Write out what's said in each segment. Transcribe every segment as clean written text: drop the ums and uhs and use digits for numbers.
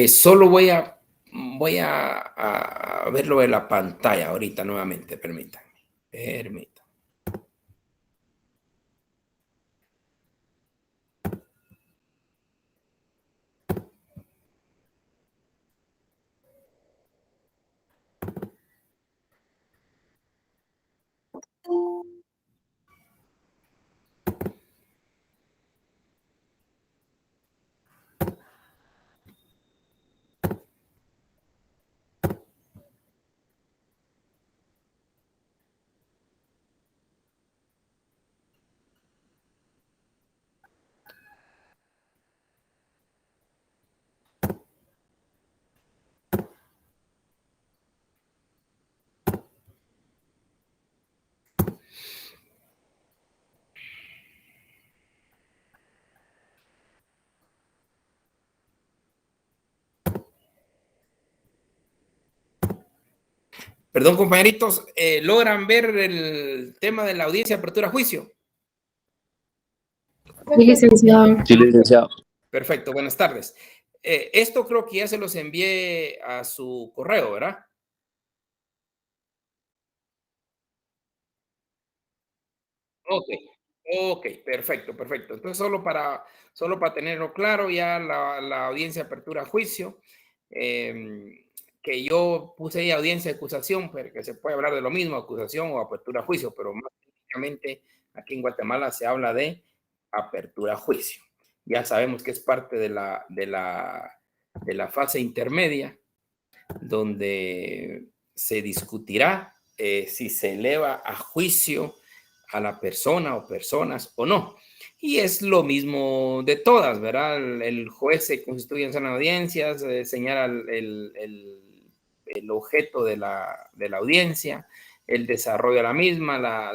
Solo voy a verlo en la pantalla ahorita nuevamente, permítanme. Permítanme. Perdón, compañeritos, ¿logran ver el tema de la audiencia de apertura a juicio? Sí, licenciado. Sí, licenciado. Perfecto, buenas tardes. Esto creo que ya se los envié a su correo, ¿verdad? Ok, ok, perfecto, perfecto. Entonces, solo para tenerlo claro, ya la audiencia de apertura a juicio, que yo puse ahí audiencia de acusación, pero que se puede hablar de lo mismo, acusación o apertura a juicio, pero más técnicamente aquí en Guatemala se habla de apertura a juicio. Ya sabemos que es parte de la fase intermedia, donde se discutirá si se eleva a juicio a la persona o personas o no. Y es lo mismo de todas, ¿verdad? El juez se constituye en sala de audiencias, señala el objeto de la audiencia, el desarrollo de la misma,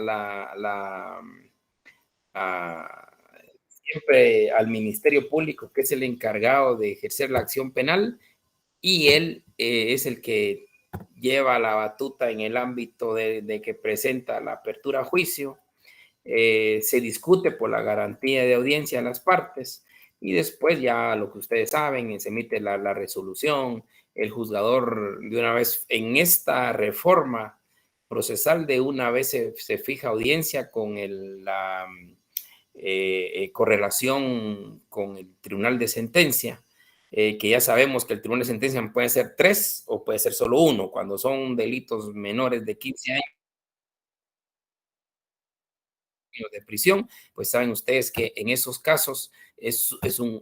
siempre al Ministerio Público, que es el encargado de ejercer la acción penal, y él es el que lleva la batuta en el ámbito de que presenta la apertura a juicio. Se discute por la garantía de audiencia a las partes y después ya lo que ustedes saben, se emite la resolución, el juzgador de una vez en esta reforma procesal de una vez se fija audiencia con la correlación con el tribunal de sentencia, que ya sabemos que el tribunal de sentencia puede ser 3 o puede ser solo 1, cuando son delitos menores de 15 años de prisión, pues saben ustedes que en esos casos es un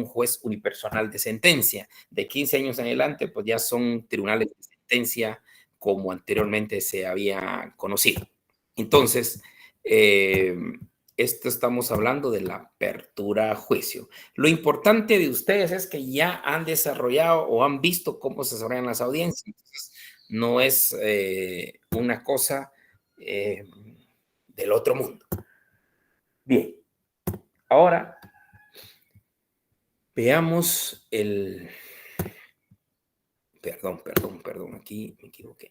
juez unipersonal de sentencia. De 15 años en adelante, pues ya son tribunales de sentencia como anteriormente se había conocido. Entonces, esto estamos hablando de la apertura a juicio. Lo importante de ustedes es que ya han desarrollado o han visto cómo se desarrollan las audiencias. Entonces, no es una cosa del otro mundo. Bien, ahora veamos perdón, aquí me equivoqué.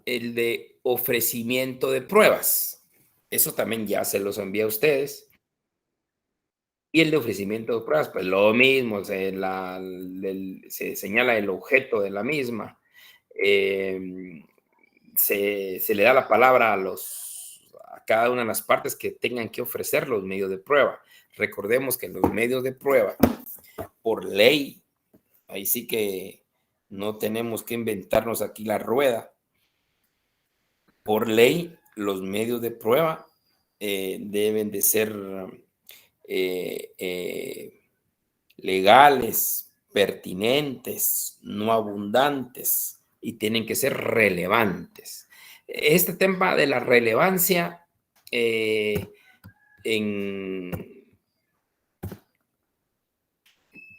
El de ofrecimiento de pruebas. Eso también ya se los envía a ustedes. Y el de ofrecimiento de pruebas, pues lo mismo, se señala el objeto de la misma. Se le da la palabra a cada una de las partes que tengan que ofrecer los medios de prueba. Recordemos que los medios de prueba, por ley, ahí sí que no tenemos que inventarnos aquí la rueda. Por ley, los medios de prueba deben de ser legales, pertinentes, no abundantes y tienen que ser relevantes. Este tema de la relevancia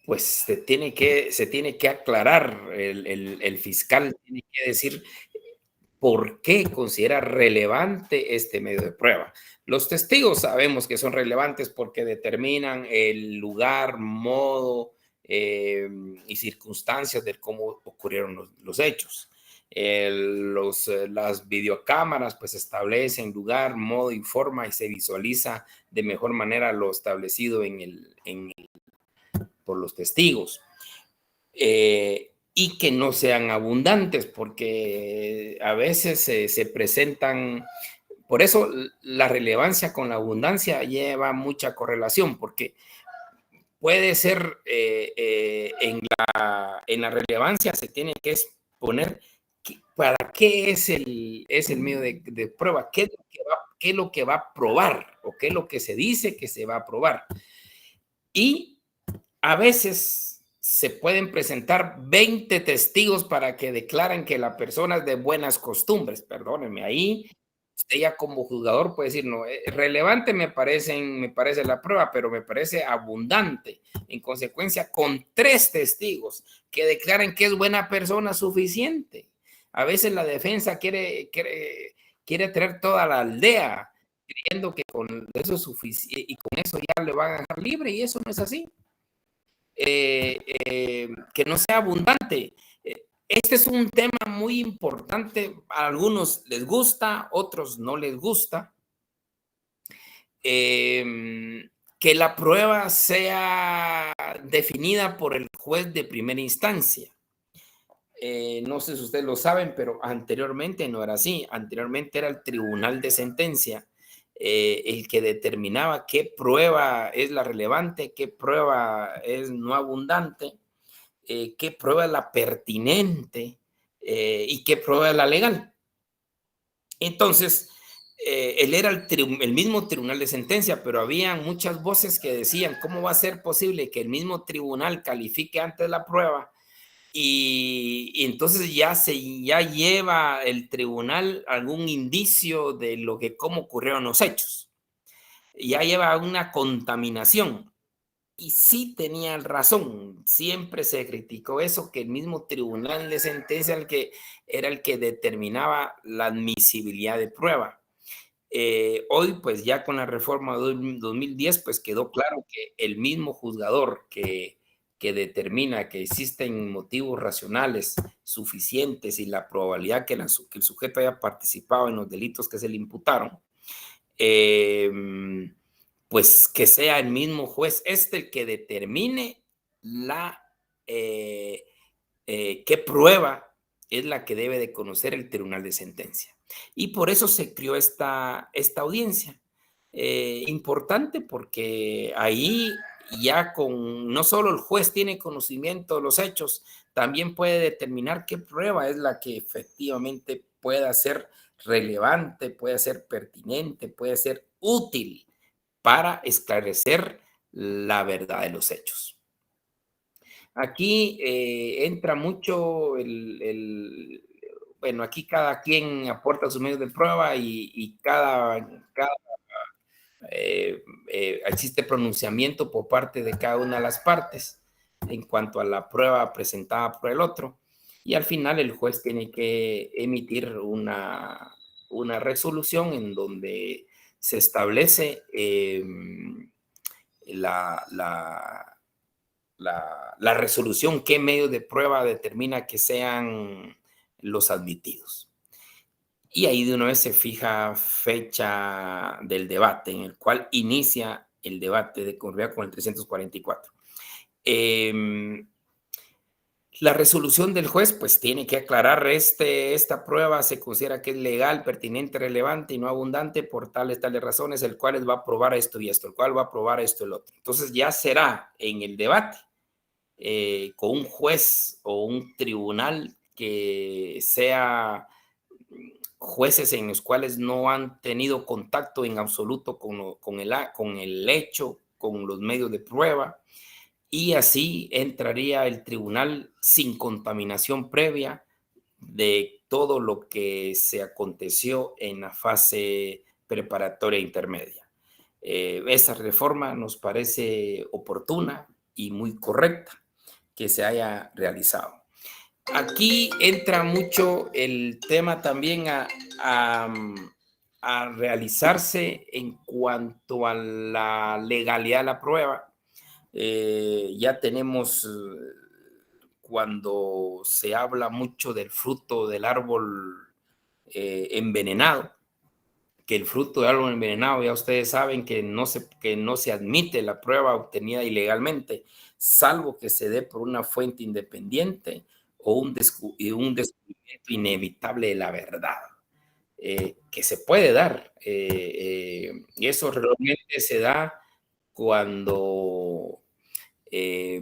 pues se tiene que aclarar, el fiscal tiene que decir por qué considera relevante este medio de prueba. Los testigos sabemos que son relevantes porque determinan el lugar, modo y circunstancias de cómo ocurrieron los hechos. Las videocámaras pues establecen lugar, modo y forma y se visualiza de mejor manera lo establecido por los testigos. Y que no sean abundantes, porque a veces se presentan, por eso la relevancia con la abundancia lleva mucha correlación, porque puede ser en la relevancia se tiene que exponer para qué es el medio de prueba, qué es lo que va a probar o qué es lo que se dice que se va a probar. Y a veces se pueden presentar 20 testigos para que declaren que la persona es de buenas costumbres. Perdónenme, ahí usted ya como juzgador puede decir, no, relevante me parece la prueba, pero me parece abundante. En consecuencia, con 3 testigos que declaren que es buena persona, suficiente. A veces la defensa quiere traer toda la aldea, creyendo que con eso es suficiente y con eso ya le van a dejar libre, y eso no es así. Que no sea abundante. Este es un tema muy importante. A algunos les gusta, otros no les gusta. Que la prueba sea definida por el juez de primera instancia. No sé si ustedes lo saben, pero anteriormente no era así. Anteriormente era el tribunal de sentencia el que determinaba qué prueba es la relevante, qué prueba es no abundante, qué prueba es la pertinente y qué prueba es la legal. Entonces, él era el mismo tribunal de sentencia, pero había muchas voces que decían, ¿cómo va a ser posible que el mismo tribunal califique antes la prueba? Y entonces ya lleva el tribunal algún indicio de cómo ocurrieron los hechos. Ya lleva una contaminación. Y sí tenía razón, siempre se criticó eso, que el mismo tribunal de sentencia era el que determinaba la admisibilidad de prueba. Hoy, pues ya con la reforma de 2010, pues quedó claro que el mismo juzgador que determina que existen motivos racionales suficientes y la probabilidad que el sujeto haya participado en los delitos que se le imputaron, pues que sea el mismo juez el que determine qué prueba es la que debe de conocer el tribunal de sentencia. Y por eso se creó esta audiencia. Importante porque ahí ya no solo el juez tiene conocimiento de los hechos, también puede determinar qué prueba es la que efectivamente pueda ser relevante, puede ser pertinente, puede ser útil para esclarecer la verdad de los hechos. Aquí entra mucho bueno, aquí cada quien aporta sus medios de prueba y existe pronunciamiento por parte de cada una de las partes en cuanto a la prueba presentada por el otro. Y al final el juez tiene que emitir una resolución en donde se establece la resolución, qué medio de prueba determina que sean los admitidos. Y ahí de una vez se fija fecha del debate, en el cual inicia el debate de conformidad con el 344. La resolución del juez, pues tiene que aclarar esta prueba se considera que es legal, pertinente, relevante y no abundante por tales razones, el cual va a probar esto y esto, el cual va a probar esto y el otro. Entonces ya será en el debate con un juez o un tribunal que sea jueces en los cuales no han tenido contacto en absoluto con el hecho, con los medios de prueba, y así entraría el tribunal sin contaminación previa de todo lo que se aconteció en la fase preparatoria intermedia. Esa reforma nos parece oportuna y muy correcta que se haya realizado. Aquí entra mucho el tema también a realizarse en cuanto a la legalidad de la prueba. Ya tenemos cuando se habla mucho del fruto del árbol envenenado, que el fruto del árbol envenenado, ya ustedes saben que no se admite la prueba obtenida ilegalmente, salvo que se dé por una fuente independiente o un descubrimiento inevitable de la verdad, que se puede dar. Y eso realmente se da cuando... Eh,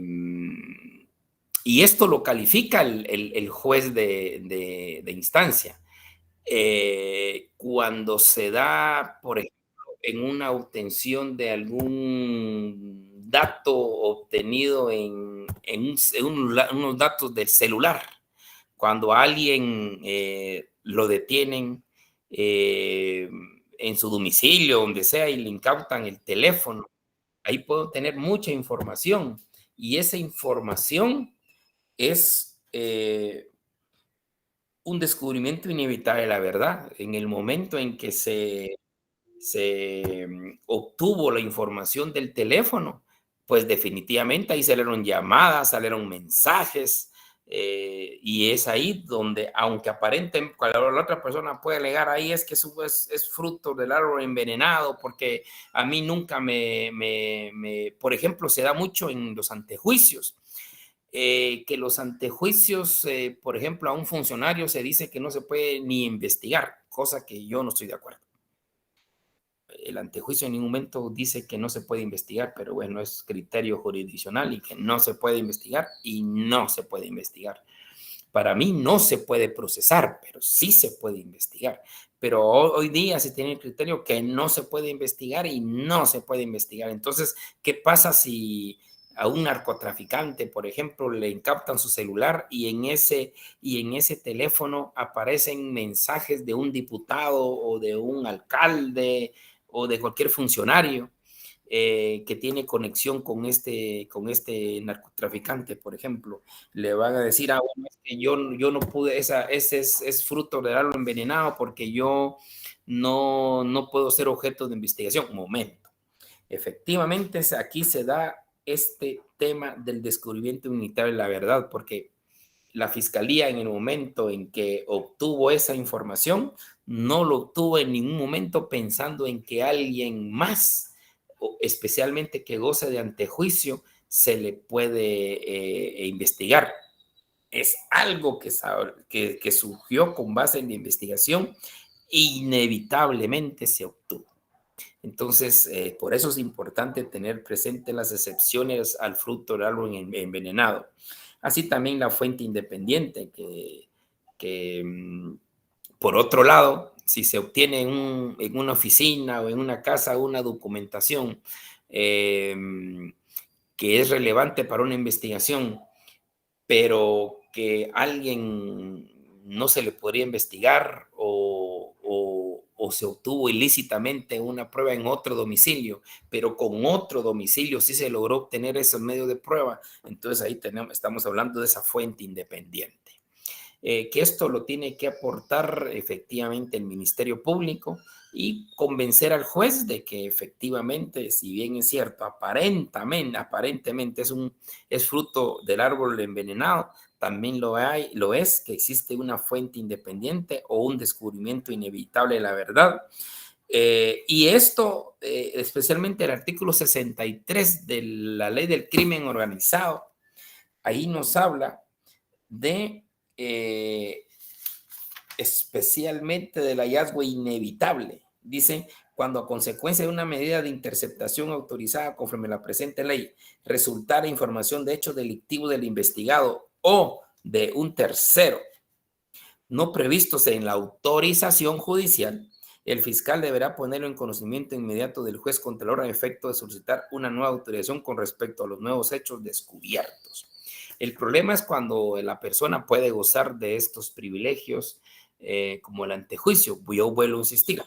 y esto lo califica el juez de instancia. Cuando se da, por ejemplo, en una obtención de algún dato obtenido en unos datos del celular, cuando a alguien lo detienen en su domicilio, donde sea, y le incautan el teléfono, ahí puedo tener mucha información y esa información es un descubrimiento inevitable de la verdad. En el momento en que se obtuvo la información del teléfono, pues definitivamente ahí salieron llamadas, salieron mensajes, y es ahí donde, aunque aparentemente la otra persona puede alegar, ahí es que eso es fruto del árbol envenenado, porque a mí nunca por ejemplo, se da mucho en los antejuicios. Que los antejuicios, por ejemplo, a un funcionario se dice que no se puede ni investigar, cosa que yo no estoy de acuerdo. El antejuicio en ningún momento dice que no se puede investigar, pero bueno, es criterio jurisdiccional y que no se puede investigar y no se puede investigar. Para mí no se puede procesar, pero sí se puede investigar. Pero hoy día se tiene el criterio que no se puede investigar y no se puede investigar. Entonces, ¿qué pasa si a un narcotraficante, por ejemplo, le incautan su celular y en ese teléfono aparecen mensajes de un diputado o de un alcalde o de cualquier funcionario que tiene conexión con este narcotraficante, por ejemplo? Le van a decir, bueno, es que yo no pude, ese es fruto del árbol envenenado porque yo no puedo ser objeto de investigación. Un momento. Efectivamente, aquí se da este tema del descubrimiento unitario de la verdad, porque la fiscalía en el momento en que obtuvo esa información, no lo obtuvo en ningún momento pensando en que alguien más, especialmente que goce de antejuicio, se le puede investigar. Es algo que surgió con base en la investigación, inevitablemente se obtuvo. Entonces, por eso es importante tener presente las excepciones al fruto del árbol envenenado. Así también la fuente independiente, que por otro lado, si se obtiene en una oficina o en una casa una documentación eh, que es relevante para una investigación, pero que alguien no se le podría investigar o se obtuvo ilícitamente una prueba en otro domicilio, pero con otro domicilio sí se logró obtener ese medio de prueba, entonces ahí estamos hablando de esa fuente independiente. Que esto lo tiene que aportar efectivamente el Ministerio Público y convencer al juez de que efectivamente, si bien es cierto, aparentemente es fruto del árbol envenenado, también lo es que existe una fuente independiente o un descubrimiento inevitable de la verdad. Y esto, especialmente el artículo 63 de la Ley del Crimen Organizado, ahí nos habla de especialmente del hallazgo inevitable. Dice, cuando a consecuencia de una medida de interceptación autorizada conforme la presente ley resultara información de hechos delictivos del investigado o de un tercero no previstos en la autorización judicial, el fiscal deberá ponerlo en conocimiento inmediato del juez contralor a efecto de solicitar una nueva autorización con respecto a los nuevos hechos descubiertos. El problema es cuando la persona puede gozar de estos privilegios como el antejuicio. Yo vuelvo a insistir.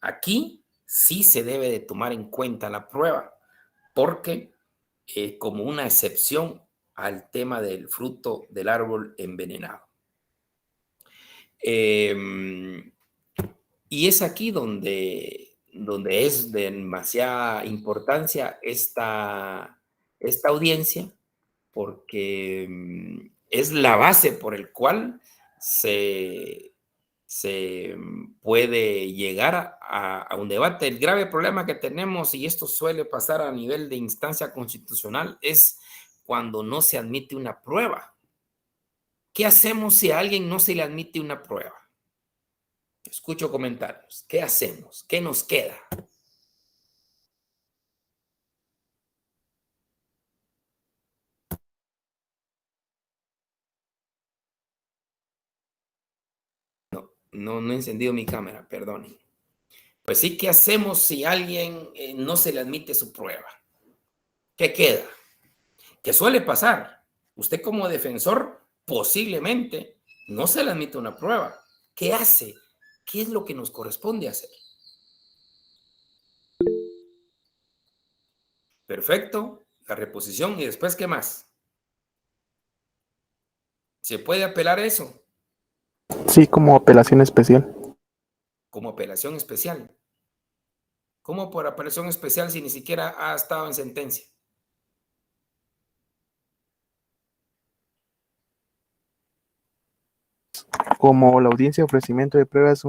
Aquí sí se debe de tomar en cuenta la prueba porque como una excepción al tema del fruto del árbol envenenado. Y es aquí donde es de demasiada importancia esta audiencia, porque es la base por el cual se puede llegar a un debate. El grave problema que tenemos, y esto suele pasar a nivel de instancia constitucional, es cuando no se admite una prueba. ¿Qué hacemos si a alguien no se le admite una prueba? Escucho comentarios. ¿Qué hacemos? ¿Qué nos queda? No he encendido mi cámara, perdonen. Pues sí, ¿qué hacemos si a alguien no se le admite su prueba? ¿Qué queda? ¿Qué suele pasar? Usted como defensor posiblemente no se le admite una prueba. ¿Qué hace? ¿Qué es lo que nos corresponde hacer? Perfecto, la reposición y después, ¿qué más? ¿Se puede apelar eso? Sí, como apelación especial. Como apelación especial. ¿Cómo por apelación especial si ni siquiera ha estado en sentencia? Como la audiencia de ofrecimiento de pruebas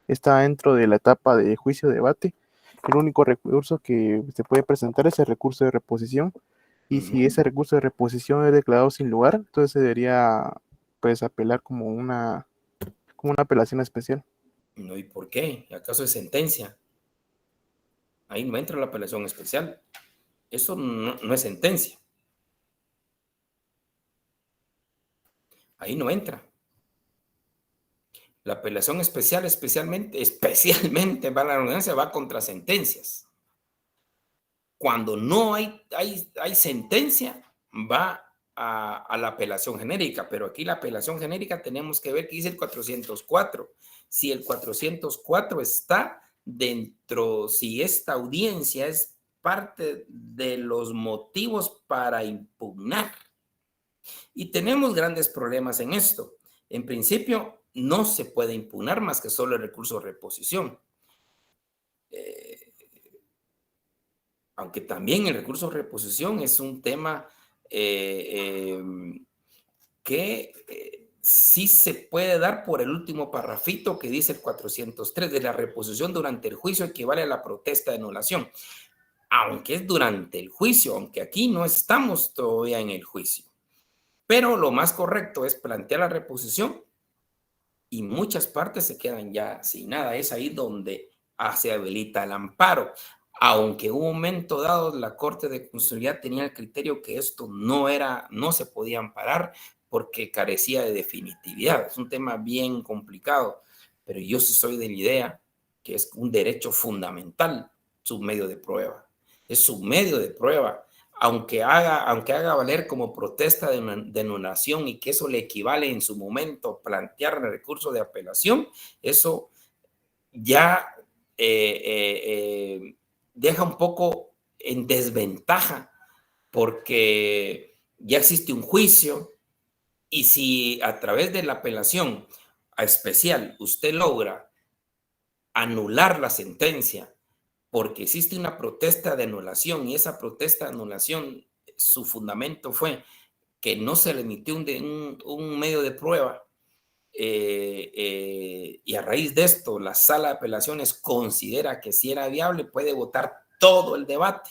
está dentro de la etapa de juicio debate, el único recurso que se puede presentar es el recurso de reposición. Y si ese recurso de reposición es declarado sin lugar, entonces se debería pues apelar como una apelación especial. No, ¿y por qué? ¿Acaso es sentencia? Ahí no entra la apelación especial. Eso no es sentencia. Ahí no entra. La apelación especial, especialmente va a la redundancia, va contra sentencias. Cuando no hay sentencia, va a la apelación genérica, pero aquí la apelación genérica tenemos que ver qué dice el 404. Si el 404 está dentro, si esta audiencia es parte de los motivos para impugnar. Y tenemos grandes problemas en esto. En principio, no se puede impugnar más que solo el recurso de reposición. Aunque también el recurso de reposición es un tema que sí se puede dar por el último parrafito que dice el 403 de la reposición durante el juicio equivale a la protesta de anulación. Aunque es durante el juicio, aunque aquí no estamos todavía en el juicio. Pero lo más correcto es plantear la reposición y muchas partes se quedan ya sin nada. Es ahí donde se habilita el amparo. Aunque en un momento dado la Corte de Constitucionalidad tenía el criterio que esto no se podía amparar porque carecía de definitividad. Es un tema bien complicado, pero yo sí soy de la idea que es un derecho fundamental su medio de prueba. Es su medio de prueba. Aunque haga valer como protesta de anulación y que eso le equivale en su momento plantear el recurso de apelación, eso ya deja un poco en desventaja porque ya existe un juicio y si a través de la apelación a especial usted logra anular la sentencia porque existe una protesta de anulación y esa protesta de anulación, su fundamento fue que no se le emitió un medio de prueba y a raíz de esto la sala de apelaciones considera que si era viable puede votar todo el debate.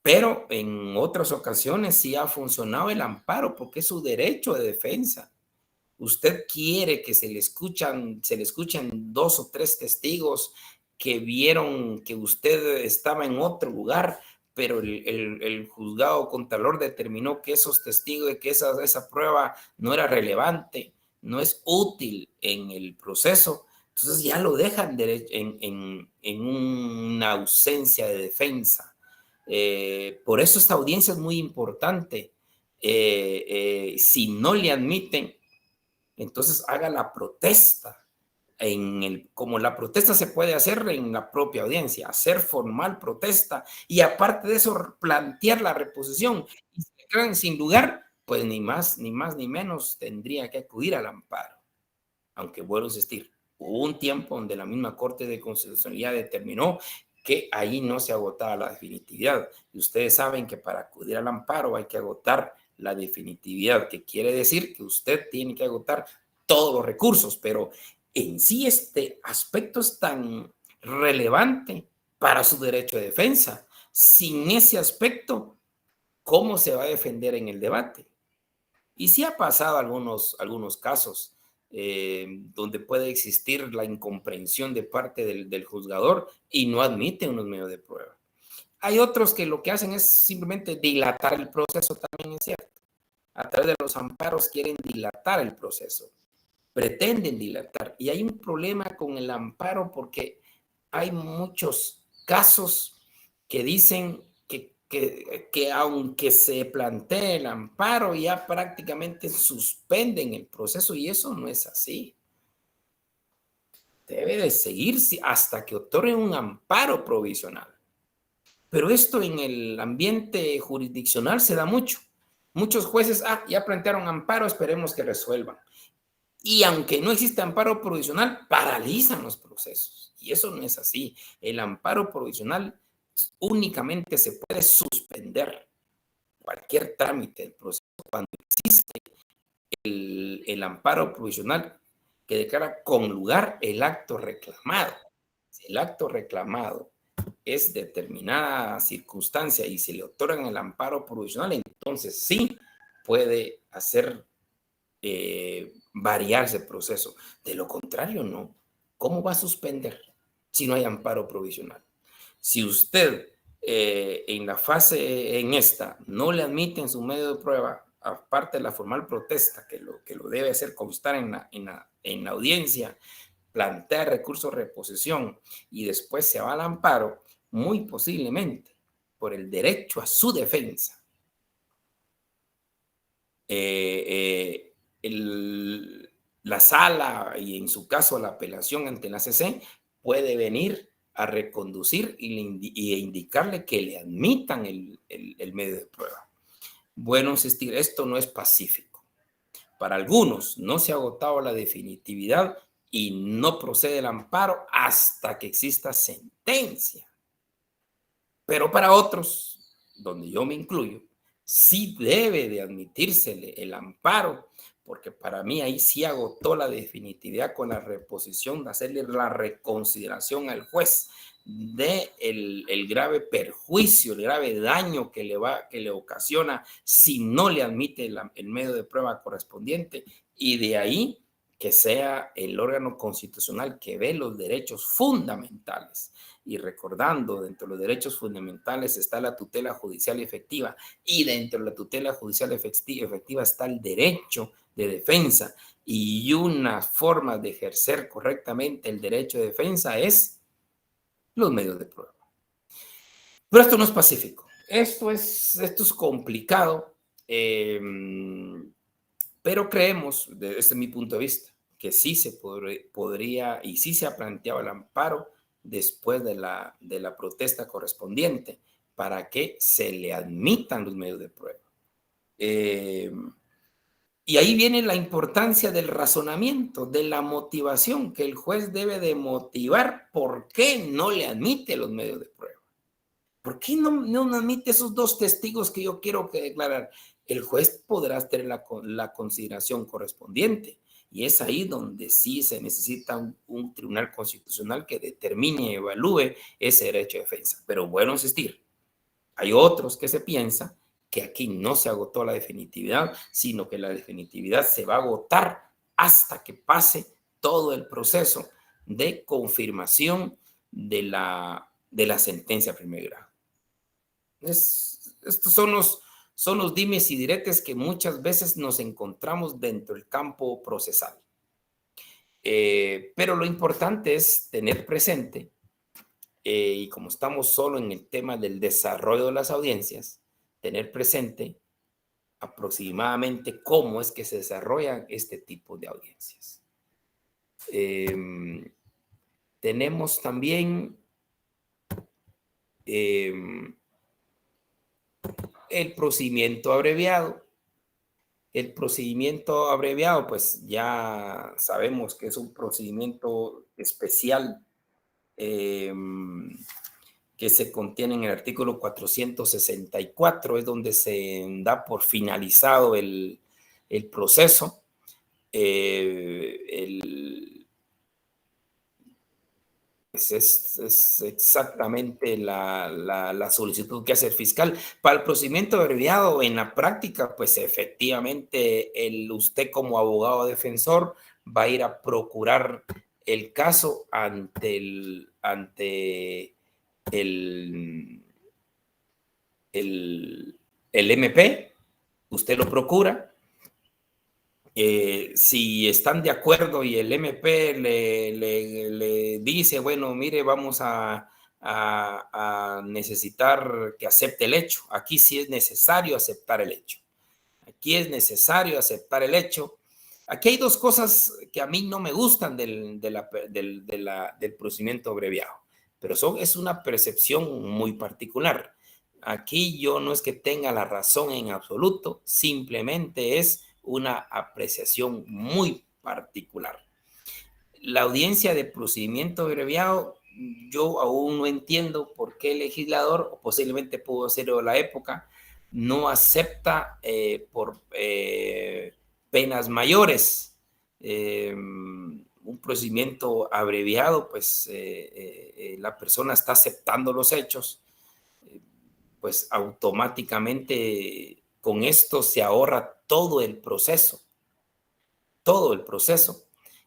Pero en otras ocasiones sí ha funcionado el amparo porque es su derecho de defensa. Usted quiere que se le escuchen 2 o 3 testigos que vieron que usted estaba en otro lugar, pero el juzgado contralor determinó que esos testigos, que esa prueba no era relevante, no es útil en el proceso, entonces ya lo dejan en una ausencia de defensa. Por eso esta audiencia es muy importante. Si no le admiten, entonces haga la protesta. Como la protesta se puede hacer en la propia audiencia, hacer formal protesta y aparte de eso plantear la reposición. Y si quedan sin lugar, pues ni más ni menos tendría que acudir al amparo. Aunque vuelvo a insistir, hubo un tiempo donde la misma Corte de Constitucionalidad determinó que ahí no se agotaba la definitividad. Y ustedes saben que para acudir al amparo hay que agotar la definitividad, que quiere decir que usted tiene que agotar todos los recursos, pero en sí este aspecto es tan relevante para su derecho de defensa. Sin ese aspecto, ¿cómo se va a defender en el debate? Y sí ha pasado algunos casos donde puede existir la incomprensión de parte del juzgador y no admite unos medios de prueba. Hay otros que lo que hacen es simplemente dilatar el proceso, también es cierto. A través de los amparos quieren dilatar el proceso, pretenden dilatar. Y hay un problema con el amparo porque hay muchos casos que dicen que aunque se plantee el amparo, ya prácticamente suspenden el proceso, y eso no es así. Debe de seguirse hasta que otorguen un amparo provisional. Pero esto en el ambiente jurisdiccional se da mucho. Muchos jueces, ya plantearon amparo, esperemos que resuelvan. Y aunque no existe amparo provisional, paralizan los procesos. Y eso no es así. El amparo provisional únicamente se puede suspender cualquier trámite del proceso cuando existe el amparo provisional que declara con lugar el acto reclamado. Si el acto reclamado es determinada circunstancia y se le otorgan el amparo provisional, entonces sí puede hacer variarse el proceso. De lo contrario, no. ¿Cómo va a suspender si no hay amparo provisional? Si usted en la fase, en esta, no le admiten su medio de prueba, aparte de la formal protesta, que lo debe hacer constar en la audiencia, plantea recurso de reposición y después se va al amparo, muy posiblemente por el derecho a su defensa, la sala y en su caso la apelación ante la CC puede venir a reconducir y indicarle que le admitan el medio de prueba. Bueno, insistir, esto no es pacífico. Para algunos no se ha agotado la definitividad y no procede el amparo hasta que exista sentencia. Pero para otros, donde yo me incluyo, sí debe de admitírsele el amparo, porque para mí ahí sí agotó la definitividad con la reposición, de hacerle la reconsideración al juez de el grave perjuicio, el grave daño que le ocasiona si no le admite el medio de prueba correspondiente, y de ahí que sea el órgano constitucional que ve los derechos fundamentales. Y recordando, dentro de los derechos fundamentales está la tutela judicial efectiva, y dentro de la tutela judicial efectiva está el derecho de defensa, y una forma de ejercer correctamente el derecho de defensa es los medios de prueba. Pero esto no es pacífico, esto es complicado, pero creemos, desde mi punto de vista, que sí se podría y sí se ha planteado el amparo después de la protesta correspondiente para que se le admitan los medios de prueba. Y ahí viene la importancia del razonamiento, de la motivación, que el juez debe de motivar por qué no le admite los medios de prueba. ¿Por qué no admite esos dos testigos que yo quiero declarar? El juez podrá tener la consideración correspondiente, y es ahí donde sí se necesita un tribunal constitucional que determine y evalúe ese derecho de defensa. Pero bueno, insistir, hay otros que se piensa que aquí no se agotó la definitividad, sino que la definitividad se va a agotar hasta que pase todo el proceso de confirmación de la sentencia de primer grado. Estos son los dimes y diretes que muchas veces nos encontramos dentro del campo procesal. Pero lo importante es tener presente, y como estamos solo en el tema del desarrollo de las audiencias, tener presente aproximadamente cómo es que se desarrollan este tipo de audiencias. Tenemos también el procedimiento abreviado. El procedimiento abreviado, pues ya sabemos que es un procedimiento especial que se contiene en el artículo 464, es donde se da por finalizado el proceso. Es exactamente la solicitud que hace el fiscal. Para el procedimiento abreviado, en la práctica, pues efectivamente usted como abogado defensor va a ir a procurar el caso ante el MP, usted lo procura. Si están de acuerdo y el MP le dice, bueno, mire, vamos a necesitar que acepte el hecho. Aquí sí es necesario aceptar el hecho. Aquí es necesario aceptar el hecho. Aquí hay dos cosas que a mí no me gustan del procedimiento abreviado, pero es una percepción muy particular. Aquí yo no es que tenga la razón en absoluto, simplemente es una apreciación muy particular. La audiencia de procedimiento abreviado, yo aún no entiendo por qué el legislador, o posiblemente pudo serlo la época, no acepta por penas mayores. Un procedimiento abreviado, pues la persona está aceptando los hechos, pues automáticamente con esto se ahorra todo el proceso. Todo el proceso.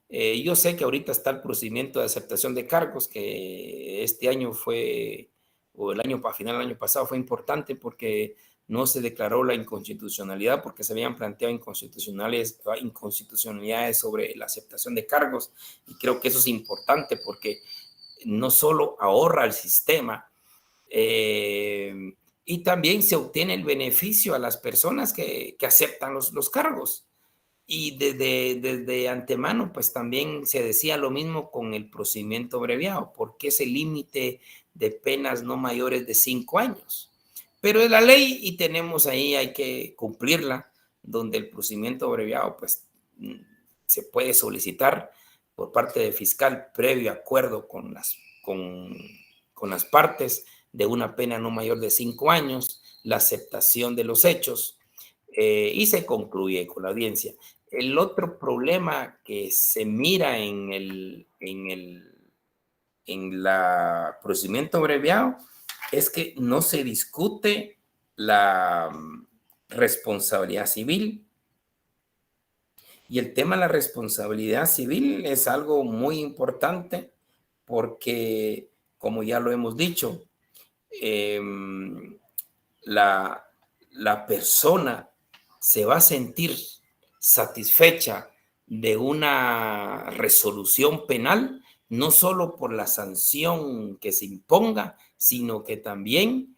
Yo sé que ahorita está el procedimiento de aceptación de cargos, que este año fue, o a final del año pasado fue importante porque no se declaró la inconstitucionalidad porque se habían planteado inconstitucionalidades sobre la aceptación de cargos, y creo que eso es importante porque no solo ahorra el sistema, y también se obtiene el beneficio a las personas que aceptan los cargos. Y desde antemano, pues también se decía lo mismo con el procedimiento abreviado, porque ese límite de penas no mayores de 5 años. Pero es la ley y tenemos ahí, hay que cumplirla, donde el procedimiento abreviado, pues se puede solicitar por parte del fiscal previo acuerdo con las partes de una pena no mayor de 5 años, la aceptación de los hechos, y se concluye con la audiencia. El otro problema que se mira en el procedimiento abreviado es que no se discute la responsabilidad civil. Y el tema de la responsabilidad civil es algo muy importante porque, como ya lo hemos dicho, la persona se va a sentir satisfecha de una resolución penal, no solo por la sanción que se imponga, sino que también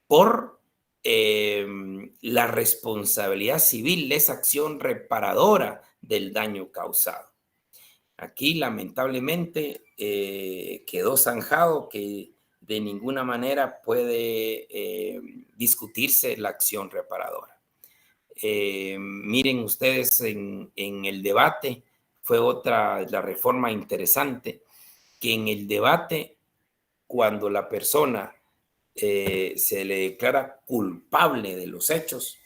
por la responsabilidad civil, esa acción reparadora del daño causado. Aquí, lamentablemente, quedó zanjado que de ninguna manera puede discutirse la acción reparadora. Miren ustedes, en el debate fue la reforma interesante, que en el debate, cuando la persona se le declara culpable de los hechos,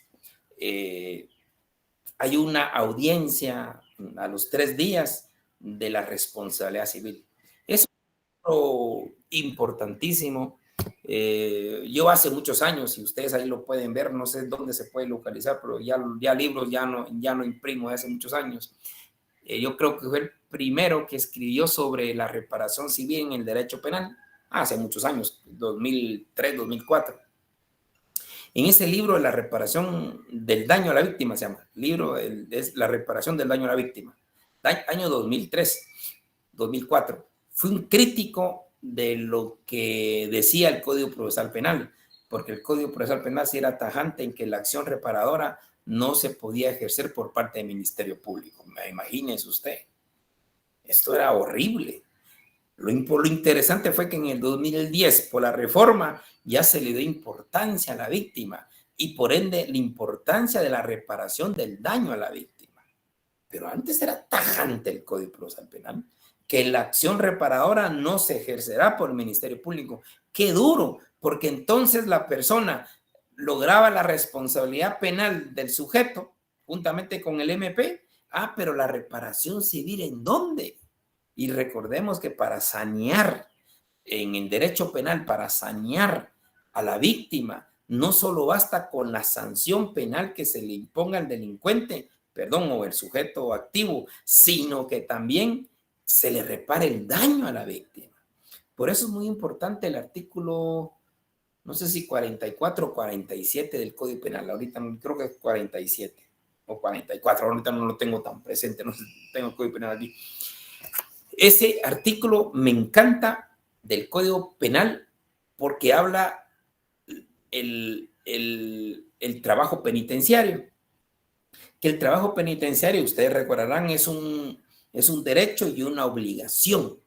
hay una audiencia a los 3 días de la responsabilidad civil. Eso es importantísimo. Yo hace muchos años, y ustedes ahí lo pueden ver, no sé dónde se puede localizar, pero ya libros ya no imprimo de hace muchos años. Yo creo que fue el primero que escribió sobre la reparación civil en el derecho penal, hace muchos años, 2003, 2004. En ese libro de la reparación del daño a la víctima, se llama, libro es la reparación del daño a la víctima, año 2003, 2004, fue un crítico de lo que decía el Código Procesal Penal, porque el Código Procesal Penal sí era tajante en que la acción reparadora no se podía ejercer por parte del Ministerio Público. Imagínese usted, esto era horrible. Lo interesante fue que en el 2010, por la reforma, ya se le dio importancia a la víctima y por ende la importancia de la reparación del daño a la víctima. Pero antes era tajante el Código Procesal Penal. que la acción reparadora no se ejercerá por el Ministerio Público. ¡Qué duro! Porque entonces la persona lograba la responsabilidad penal del sujeto juntamente con el MP. Pero la reparación civil, ¿en dónde? Y recordemos que para sanear en el derecho penal, para sanear a la víctima, no solo basta con la sanción penal que se le imponga al delincuente, o el sujeto activo, sino que también se le repare el daño a la víctima. Por eso es muy importante el artículo, no sé si 44 o 47 del Código Penal, ahorita creo que es 47 o 44, ahorita no lo tengo tan presente, no sé, tengo el Código Penal aquí. Ese artículo me encanta del Código Penal porque habla el trabajo penitenciario. Que el trabajo penitenciario, ustedes recordarán, es un derecho y una obligación.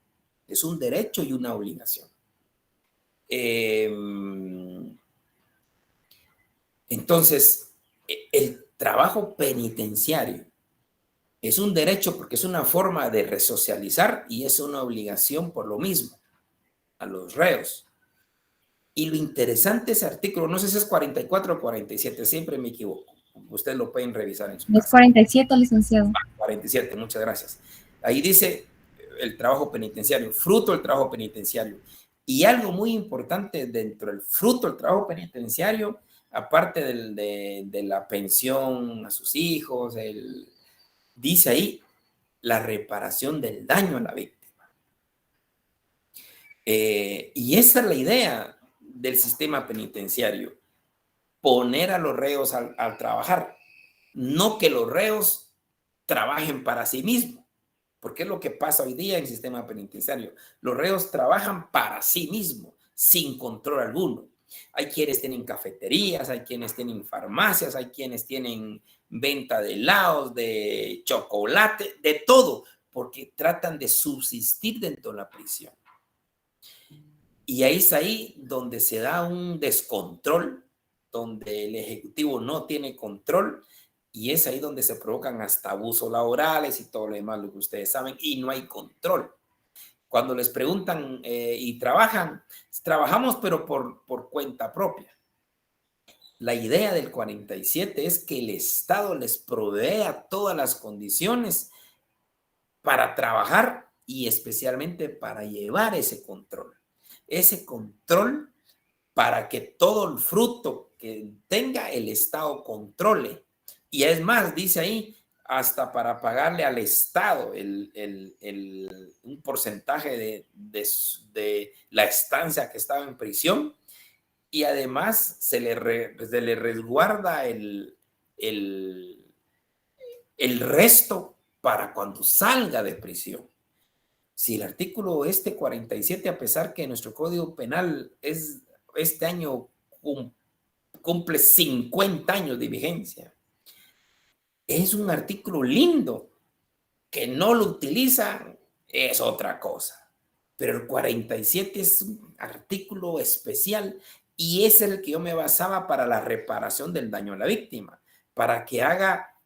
Es un derecho y una obligación. Entonces, el trabajo penitenciario es un derecho porque es una forma de resocializar y es una obligación por lo mismo a los reos. Y lo interesante de ese artículo, no sé si es 44 o 47, siempre me equivoco. Ustedes lo pueden revisar en su casa. Es 47, licenciado. 47, muchas gracias. Ahí dice el trabajo penitenciario, fruto del trabajo penitenciario. Y algo muy importante dentro del fruto del trabajo penitenciario, aparte de la pensión a sus hijos, dice ahí la reparación del daño a la víctima. Y esa es la idea del sistema penitenciario, poner a los reos al trabajar, no que los reos trabajen para sí mismos, porque es lo que pasa hoy día en el sistema penitenciario. Los reos trabajan para sí mismos, sin control alguno. Hay quienes tienen cafeterías, hay quienes tienen farmacias, hay quienes tienen venta de helados, de chocolate, de todo, porque tratan de subsistir dentro de la prisión. Y ahí es ahí donde se da un descontrol, donde el Ejecutivo no tiene control, y es ahí donde se provocan hasta abusos laborales y todo lo demás, lo que ustedes saben, y no hay control. Cuando les preguntan y trabajamos pero por cuenta propia. La idea del 47 es que el Estado les provea todas las condiciones para trabajar y especialmente para llevar ese control. Ese control para que todo el fruto que tenga el Estado controle. Y es más, dice ahí, hasta para pagarle al Estado un porcentaje de la estancia que estaba en prisión, y además se le resguarda el resto para cuando salga de prisión. Si el artículo 47, a pesar que nuestro Código Penal este año cumple 50 años de vigencia, es un artículo lindo. Que no lo utilizan es otra cosa. Pero el 47 es un artículo especial y es el que yo me basaba para la reparación del daño a la víctima, para que haga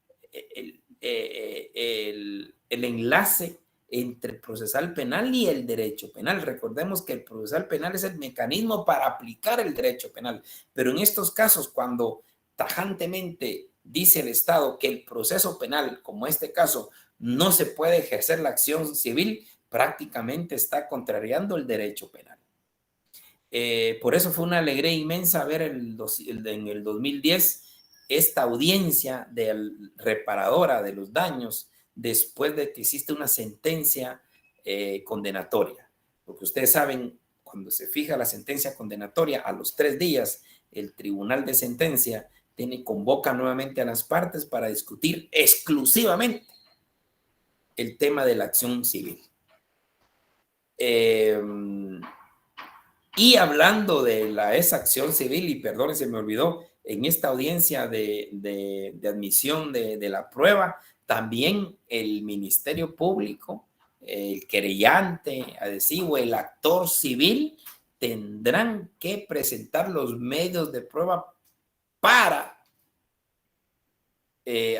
el enlace entre el procesal penal y el derecho penal. Recordemos que el procesal penal es el mecanismo para aplicar el derecho penal, pero en estos casos, cuando tajantemente dice el Estado que el proceso penal, como este caso, no se puede ejercer la acción civil, prácticamente está contrariando el derecho penal. Por eso fue una alegría inmensa ver en el 2010 esta audiencia reparadora de los daños después de que existe una sentencia condenatoria. Porque ustedes saben, cuando se fija la sentencia condenatoria, a los 3 días, el tribunal de sentencia convoca nuevamente a las partes para discutir exclusivamente el tema de la acción civil. Y hablando de esa acción civil, y perdón, se me olvidó, en esta audiencia de admisión de la prueba, también el Ministerio Público, el querellante, adhesivo, el actor civil, tendrán que presentar los medios de prueba para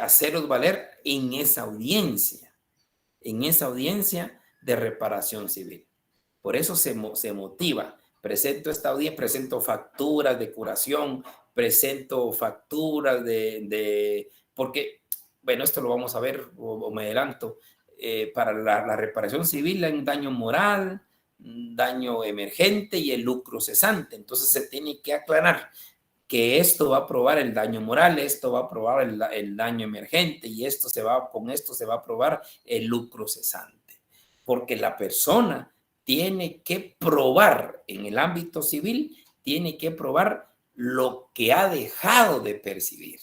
hacerlos valer en esa audiencia de reparación civil. Por eso se motiva. Presento esta audiencia, presento facturas de curación, presento facturas porque, bueno, esto lo vamos a ver o me adelanto, para la reparación civil hay un daño moral, un daño emergente y el lucro cesante. Entonces se tiene que aclarar que esto va a probar el daño moral, esto va a probar el daño emergente y con esto se va a probar el lucro cesante. Porque la persona tiene que probar en el ámbito civil, tiene que probar lo que ha dejado de percibir.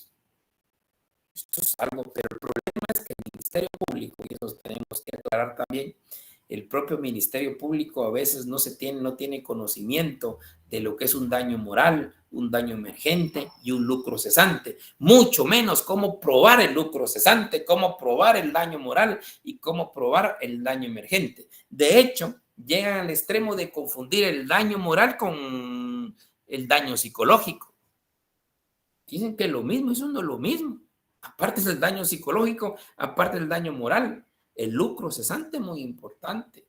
Esto es algo, pero el problema es que el Ministerio Público, y eso tenemos que aclarar también, el propio Ministerio Público a veces no tiene conocimiento de lo que es un daño moral, un daño emergente y un lucro cesante, mucho menos cómo probar el lucro cesante, cómo probar el daño moral y cómo probar el daño emergente. De hecho, llegan al extremo de confundir el daño moral con el daño psicológico. Dicen que es lo mismo, eso no es lo mismo. Aparte es el daño psicológico, aparte del daño moral. El lucro cesante es muy importante.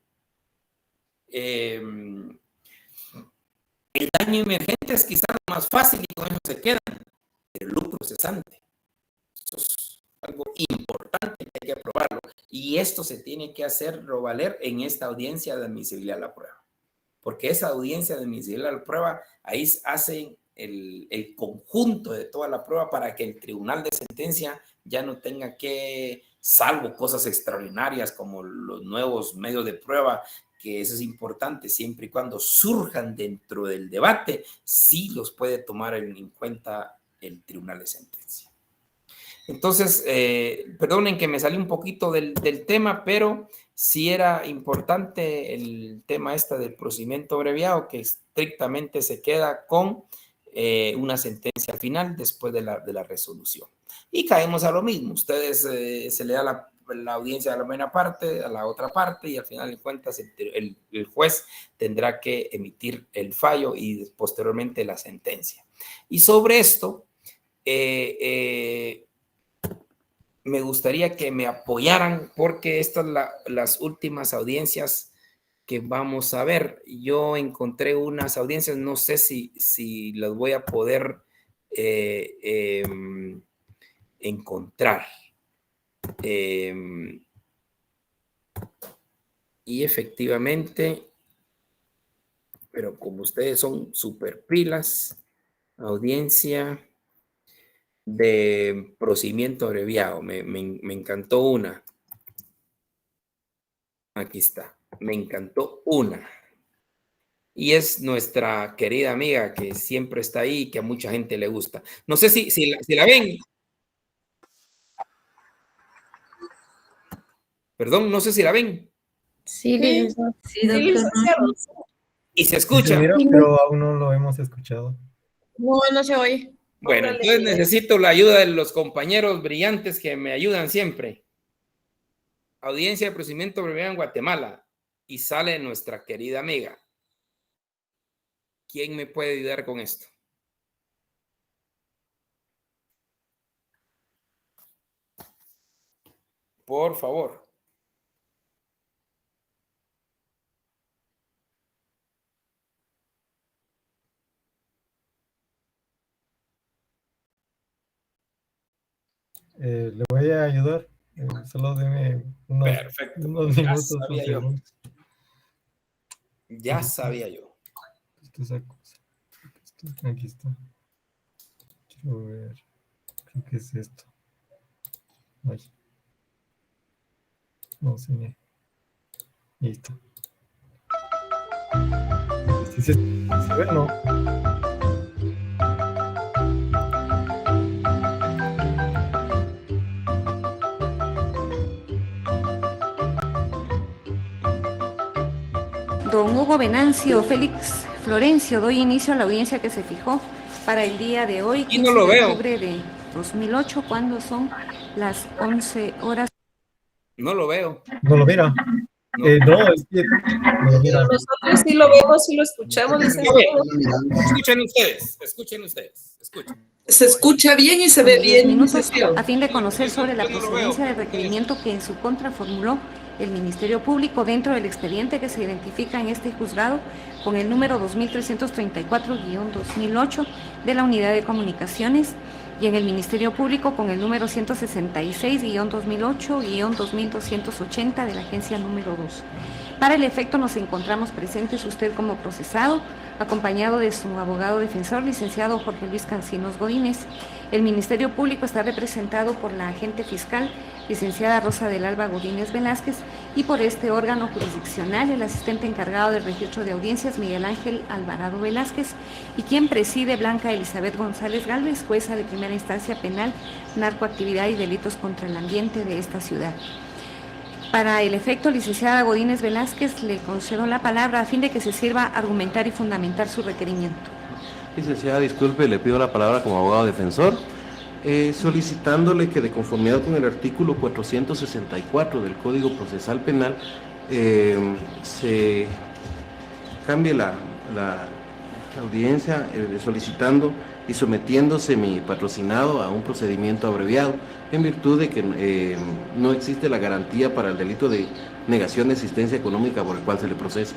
El daño emergente es quizás lo más fácil y con eso se quedan. El lucro cesante. Eso es algo importante que hay que probarlo. Y esto se tiene que hacerlo valer en esta audiencia de admisibilidad a la prueba. Porque esa audiencia de admisibilidad a la prueba, ahí hacen el conjunto de toda la prueba para que el tribunal de sentencia ya no tenga que, salvo cosas extraordinarias como los nuevos medios de prueba, que eso es importante, siempre y cuando surjan dentro del debate, sí los puede tomar en cuenta el tribunal de sentencia. Entonces, perdonen que me salí un poquito del tema, pero sí era importante el tema del procedimiento abreviado, que estrictamente se queda con una sentencia final después de la resolución. Y caemos a lo mismo. Ustedes se le da la audiencia a la primera parte, a la otra parte, y al final de cuentas el juez tendrá que emitir el fallo y posteriormente la sentencia. Y sobre esto, me gustaría que me apoyaran porque estas son las últimas audiencias que vamos a ver. Yo encontré unas audiencias, no sé si las voy a poder encontrar. Y efectivamente, pero como ustedes son super pilas, audiencia de procedimiento abreviado, me encantó una. Aquí está, me encantó una. Y es nuestra querida amiga que siempre está ahí y que a mucha gente le gusta. No sé si la ven. Perdón, no sé si la ven. Sí, licenciado. ¿Y se escucha? Pero aún no lo hemos escuchado. No se oye. Bueno, entonces necesito la ayuda de los compañeros brillantes que me ayudan siempre. Audiencia de procedimiento abreviado en Guatemala. Y sale nuestra querida amiga. ¿Quién me puede ayudar con esto? Por favor. Le voy a ayudar. Solo deme Perfecto. unos minutos. Ya sabía yo. Aquí está. Quiero ver. Creo que es esto. Ay. No, sí. Listo. ¿Se ve, no? Don Hugo Venancio Félix Florencio, doy inicio a la audiencia que se fijó para el día de hoy, 15 no lo de veo. octubre de 2008, cuando son las 11 horas. No lo veo. No lo mira. No. No, es que no lo mira. Nosotros sí lo vemos, sí lo escuchamos, licenciado. Escuchen ustedes. Se escucha bien y se ve bien, minutos licenciado. a fin de conocer sobre la Yo no lo procedencia veo. del requerimiento que en su contra formuló el Ministerio Público dentro del expediente que se identifica en este juzgado con el número 2334-2008 de la Unidad de Comunicaciones y en el Ministerio Público con el número 166-2008-2280 de la agencia número 2. Para el efecto nos encontramos presentes usted como procesado, acompañado de su abogado defensor, licenciado Jorge Luis Cancinos Godínez. El Ministerio Público está representado por la agente fiscal, licenciada Rosa del Alba Godínez Velázquez, y por este órgano jurisdiccional, el asistente encargado del registro de audiencias, Miguel Ángel Alvarado Velázquez, y quien preside, Blanca Elizabeth González Gálvez, jueza de primera instancia penal, narcoactividad y delitos contra el ambiente de esta ciudad. Para el efecto, licenciada Godínez Velázquez, le concedo la palabra a fin de que se sirva argumentar y fundamentar su requerimiento. Licenciada, disculpe, le pido la palabra como abogado defensor, solicitándole que de conformidad con el artículo 464 del Código Procesal Penal se cambie la audiencia, solicitando y sometiéndose mi patrocinado a un procedimiento abreviado, en virtud de que no existe la garantía para el delito de negación de asistencia económica por el cual se le procesa.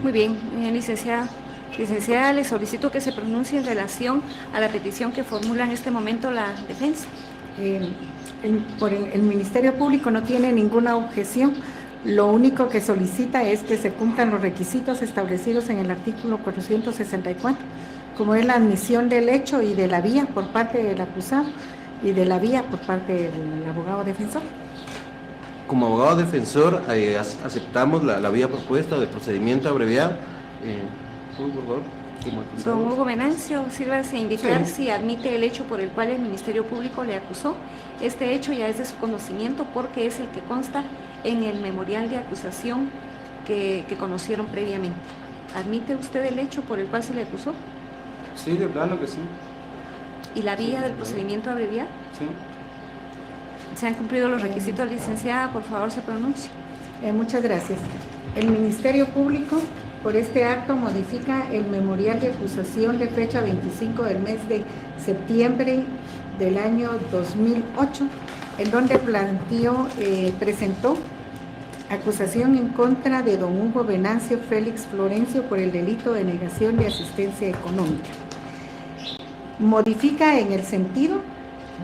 Muy bien, licenciada. Licenciada, le solicito que se pronuncie en relación a la petición que formula en este momento la defensa. El Ministerio Público no tiene ninguna objeción. Lo único que solicita es que se cumplan los requisitos establecidos en el artículo 464, como es la admisión del hecho y de la vía por parte del acusado y de la vía por parte del abogado defensor. Como abogado defensor, aceptamos la vía propuesta de procedimiento abreviado. Por favor. Don Hugo Venancio, sírvase a indicar si admite el hecho por el cual el Ministerio Público le acusó. Este hecho ya es de su conocimiento porque es el que consta en el memorial de acusación que conocieron previamente. ¿Admite usted el hecho por el cual se le acusó? Sí, de plano que sí. ¿Y la vía del procedimiento abreviado? Sí. ¿Se han cumplido los requisitos, licenciada? Por favor, se pronuncie. Muchas gracias. El Ministerio Público, por este acto, modifica el memorial de acusación de fecha 25 del mes de septiembre del año 2008, en donde presentó acusación en contra de don Hugo Venancio Félix Florencio por el delito de negación de asistencia económica. Modifica en el sentido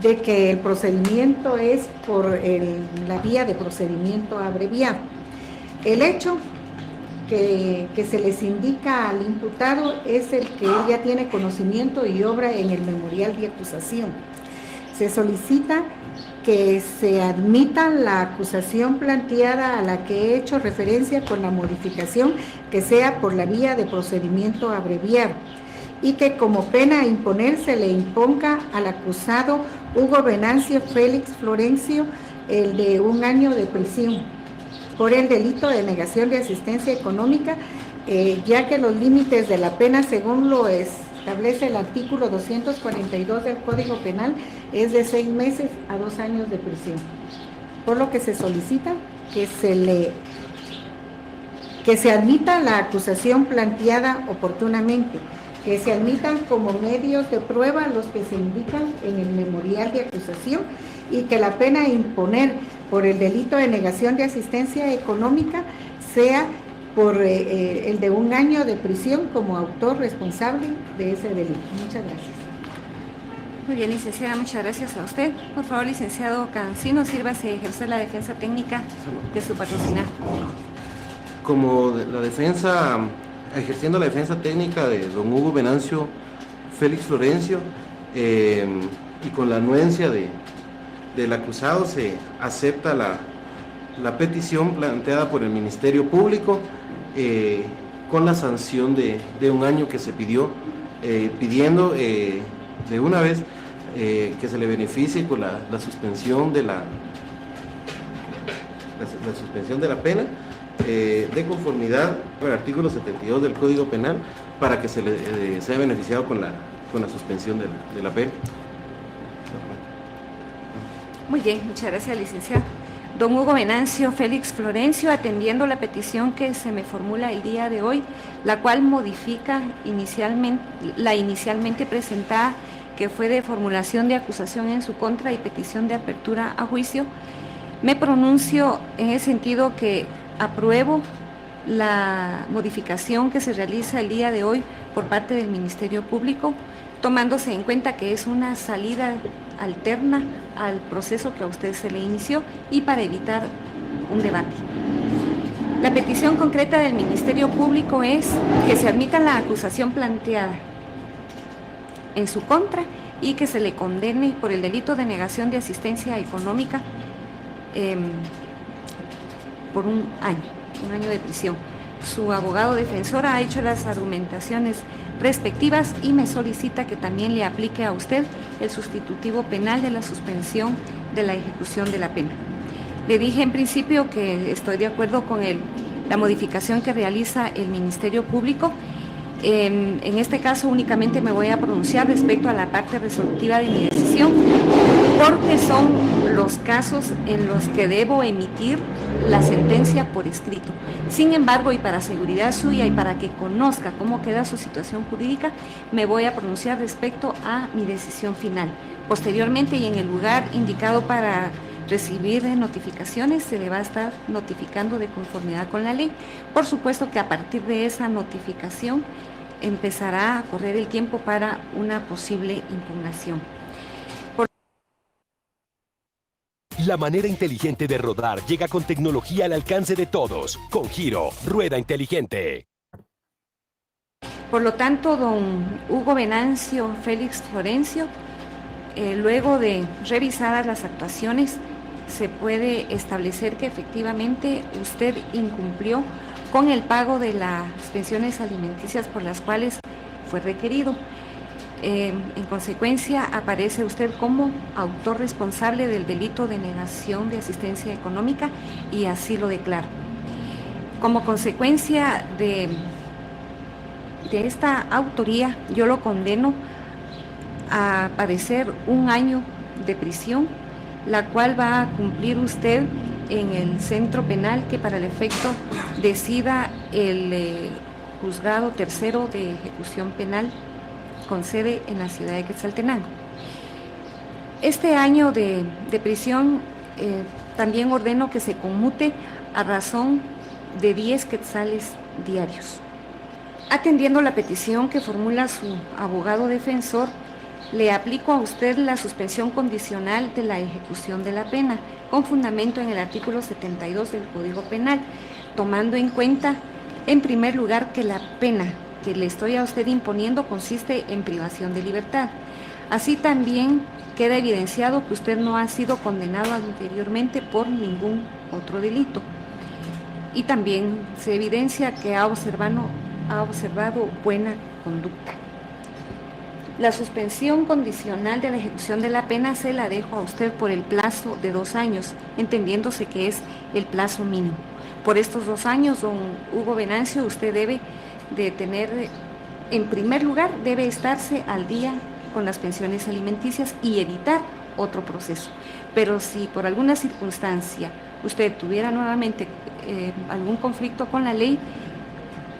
de que el procedimiento es por la vía de procedimiento abreviado. El hecho que se les indica al imputado es el que él ya tiene conocimiento y obra en el memorial de acusación. Se solicita que se admita la acusación planteada a la que he hecho referencia con la modificación que sea por la vía de procedimiento abreviado y que como pena a imponer se le imponga al acusado Hugo Venancio Félix Florencio el de 1 año de prisión por el delito de negación de asistencia económica, ya que los límites de la pena, según lo establece el artículo 242 del Código Penal, es de 6 meses a 2 años de prisión. Por lo que se solicita que se admita la acusación planteada oportunamente, que se admitan como medios de prueba los que se indican en el memorial de acusación y que la pena a imponer por el delito de negación de asistencia económica sea por el de 1 año de prisión como autor responsable de ese delito. Muchas gracias. Muy bien, licenciada, muchas gracias a usted. Por favor, licenciado Cancino, sírvase a ejercer la defensa técnica de su patrocinado. Como la defensa, ejerciendo la defensa técnica de don Hugo Venancio Félix Florencio, y con la anuencia del acusado, se acepta la petición planteada por el Ministerio Público con la sanción de 1 año que se pidió, pidiendo de una vez que se le beneficie con la suspensión de la suspensión de la pena de conformidad con el artículo 72 del Código Penal para que se le sea beneficiado con la suspensión de la pena. Muy bien, muchas gracias, licenciado. Don Hugo Venancio Félix Florencio, atendiendo la petición que se me formula el día de hoy, la cual modifica la inicialmente presentada, que fue de formulación de acusación en su contra y petición de apertura a juicio, Me pronuncio en el sentido que apruebo la modificación que se realiza el día de hoy por parte del Ministerio Público, tomándose en cuenta que es una salida alterna al proceso que a usted se le inició y para evitar un debate. La petición concreta del Ministerio Público es que se admita la acusación planteada en su contra y que se le condene por el delito de negación de asistencia económica por un año de prisión. Su abogado defensor ha hecho las argumentaciones respectivas y me solicita que también le aplique a usted el sustitutivo penal de la suspensión de la ejecución de la pena. Le dije en principio que estoy de acuerdo con la modificación que realiza el Ministerio Público. En este caso únicamente me voy a pronunciar respecto a la parte resolutiva de mi decisión, porque son los casos en los que debo emitir la sentencia por escrito. Sin embargo, y para seguridad suya y para que conozca cómo queda su situación jurídica, me voy a pronunciar respecto a mi decisión final. Posteriormente y en el lugar indicado para recibir notificaciones, se le va a estar notificando de conformidad con la ley. Por supuesto que a partir de esa notificación empezará a correr el tiempo para una posible impugnación. La manera inteligente de rodar llega con tecnología al alcance de todos. Con Giro, rueda inteligente. Por lo tanto, don Hugo Venancio Félix Florencio, luego de revisadas las actuaciones, se puede establecer que efectivamente usted incumplió con el pago de las pensiones alimenticias por las cuales fue requerido. En consecuencia, aparece usted como autor responsable del delito de negación de asistencia económica y así lo declaro. Como consecuencia de esta autoría, yo lo condeno a padecer un año de prisión, la cual va a cumplir usted en el centro penal que para el efecto decida el juzgado tercero de ejecución penal con sede en la ciudad de Quetzaltenango. Este año de prisión también ordeno que se conmute a razón de 10 quetzales diarios. Atendiendo la petición que formula su abogado defensor, le aplico a usted la suspensión condicional de la ejecución de la pena, con fundamento en el artículo 72 del Código Penal, tomando en cuenta, en primer lugar, que la pena que le estoy a usted imponiendo consiste en privación de libertad. Así también queda evidenciado que usted no ha sido condenado anteriormente por ningún otro delito. Y también se evidencia que ha observado buena conducta. La suspensión condicional de la ejecución de la pena se la dejo a usted por el plazo de 2 años, entendiéndose que es el plazo mínimo. Por estos 2 años, don Hugo Venancio, usted debe de tener, en primer lugar, debe estarse al día con las pensiones alimenticias y evitar otro proceso. Pero si por alguna circunstancia usted tuviera nuevamente algún conflicto con la ley,